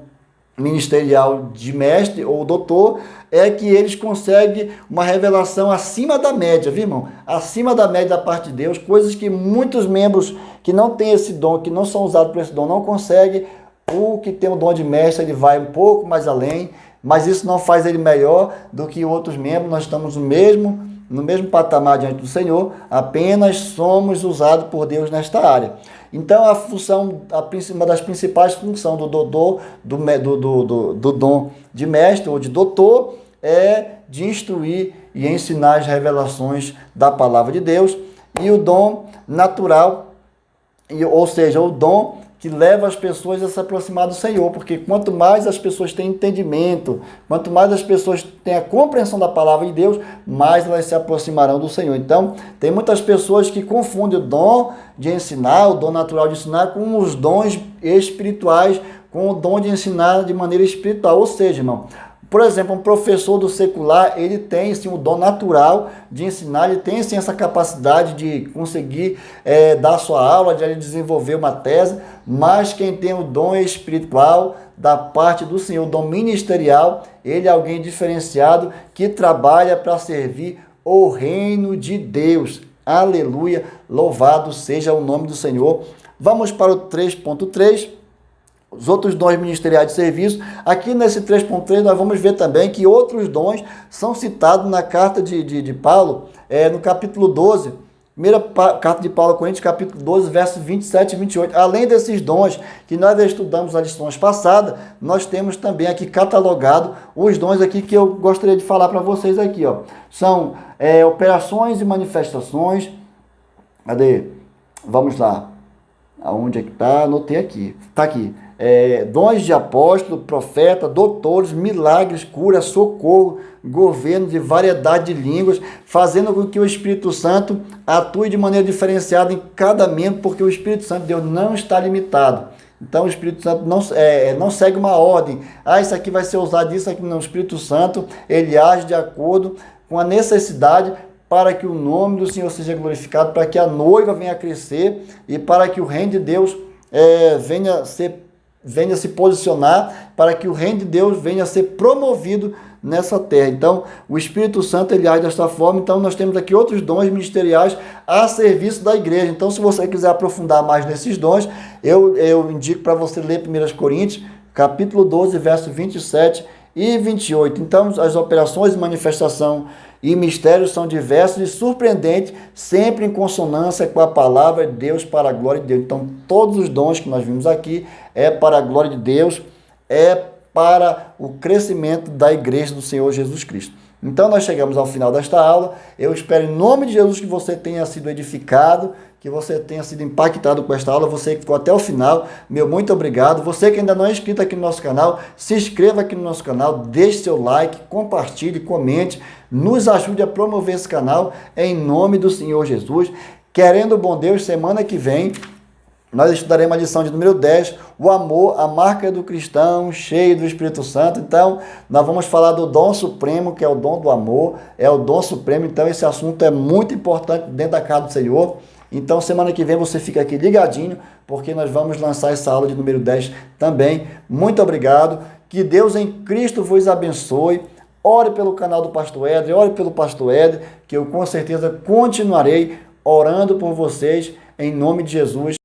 Speaker 1: ministerial de mestre ou doutor é que eles conseguem uma revelação acima da média, viu, irmão? Acima da média da parte de Deus, coisas que muitos membros que não têm esse dom, que não são usados por esse dom, não conseguem. O que tem o dom de mestre, ele vai um pouco mais além, mas isso não faz ele melhor do que outros membros. Nós estamos no mesmo patamar diante do Senhor, apenas somos usados por Deus nesta área. Então, uma das principais funções do dom de mestre ou de doutor é de instruir e ensinar as revelações da palavra de Deus. E o dom natural, ou seja, o dom que leva as pessoas a se aproximar do Senhor, porque quanto mais as pessoas têm entendimento, quanto mais as pessoas têm a compreensão da palavra de Deus, mais elas se aproximarão do Senhor. Então, tem muitas pessoas que confundem o dom de ensinar, o dom natural de ensinar, com os dons espirituais, com o dom de ensinar de maneira espiritual. Ou seja, irmão, por exemplo, um professor do secular, ele tem sim o dom natural de ensinar, ele tem sim essa capacidade de conseguir dar sua aula, de desenvolver uma tese, mas quem tem o dom espiritual da parte do Senhor, o dom ministerial, ele é alguém diferenciado que trabalha para servir o reino de Deus. Aleluia, louvado seja o nome do Senhor. Vamos para o 3.3. Os outros dons ministeriais de serviço. Aqui nesse 3.3 nós vamos ver também que outros dons são citados na carta de Paulo, no capítulo 12, primeira carta de Paulo a Coríntios, capítulo 12, versos 27 e 28. Além desses dons que nós estudamos nas lições passadas, nós temos também aqui catalogado os dons aqui que eu gostaria de falar para vocês aqui, ó. São operações e manifestações. Cadê? Vamos lá. Aonde é que está? Anotei aqui. Está aqui. Dons de apóstolo, profeta, doutores, milagres, cura, socorro, governo de variedade de línguas, fazendo com que o Espírito Santo atue de maneira diferenciada em cada membro, porque o Espírito Santo de Deus não está limitado. Então o Espírito Santo não segue uma ordem. Isso aqui vai ser usado, isso aqui não. O Espírito Santo, ele age de acordo com a necessidade para que o nome do Senhor seja glorificado, para que a noiva venha a crescer e para que o reino de Deus venha se posicionar, para que o reino de Deus venha a ser promovido nessa terra. Então, o Espírito Santo, ele age desta forma. Então, nós temos aqui outros dons ministeriais a serviço da igreja. Então, se você quiser aprofundar mais nesses dons, eu indico para você ler 1 Coríntios, capítulo 12, verso 27 e 28. Então, as operações de manifestação e mistérios são diversos e surpreendentes, sempre em consonância com a palavra de Deus para a glória de Deus. Então, todos os dons que nós vimos aqui é para a glória de Deus, é para o crescimento da igreja do Senhor Jesus Cristo. Então, nós chegamos ao final desta aula. Eu espero, em nome de Jesus, que você tenha sido edificado, que você tenha sido impactado com esta aula. Você que ficou até o final, meu muito obrigado. Você que ainda não é inscrito aqui no nosso canal, se inscreva aqui no nosso canal, deixe seu like, compartilhe, comente, nos ajude a promover esse canal, em nome do Senhor Jesus. Querendo o bom Deus, semana que vem, nós estudaremos a lição de número 10, o amor, a marca do cristão, cheio do Espírito Santo. Então, nós vamos falar do dom supremo, que é o dom do amor, é o dom supremo. Então, esse assunto é muito importante dentro da casa do Senhor. Então, semana que vem você fica aqui ligadinho, porque nós vamos lançar essa aula de número 10 também. Muito obrigado, que Deus em Cristo vos abençoe. Ore pelo canal do Pastor Edre, ore pelo Pastor Edre, que eu com certeza continuarei orando por vocês, em nome de Jesus.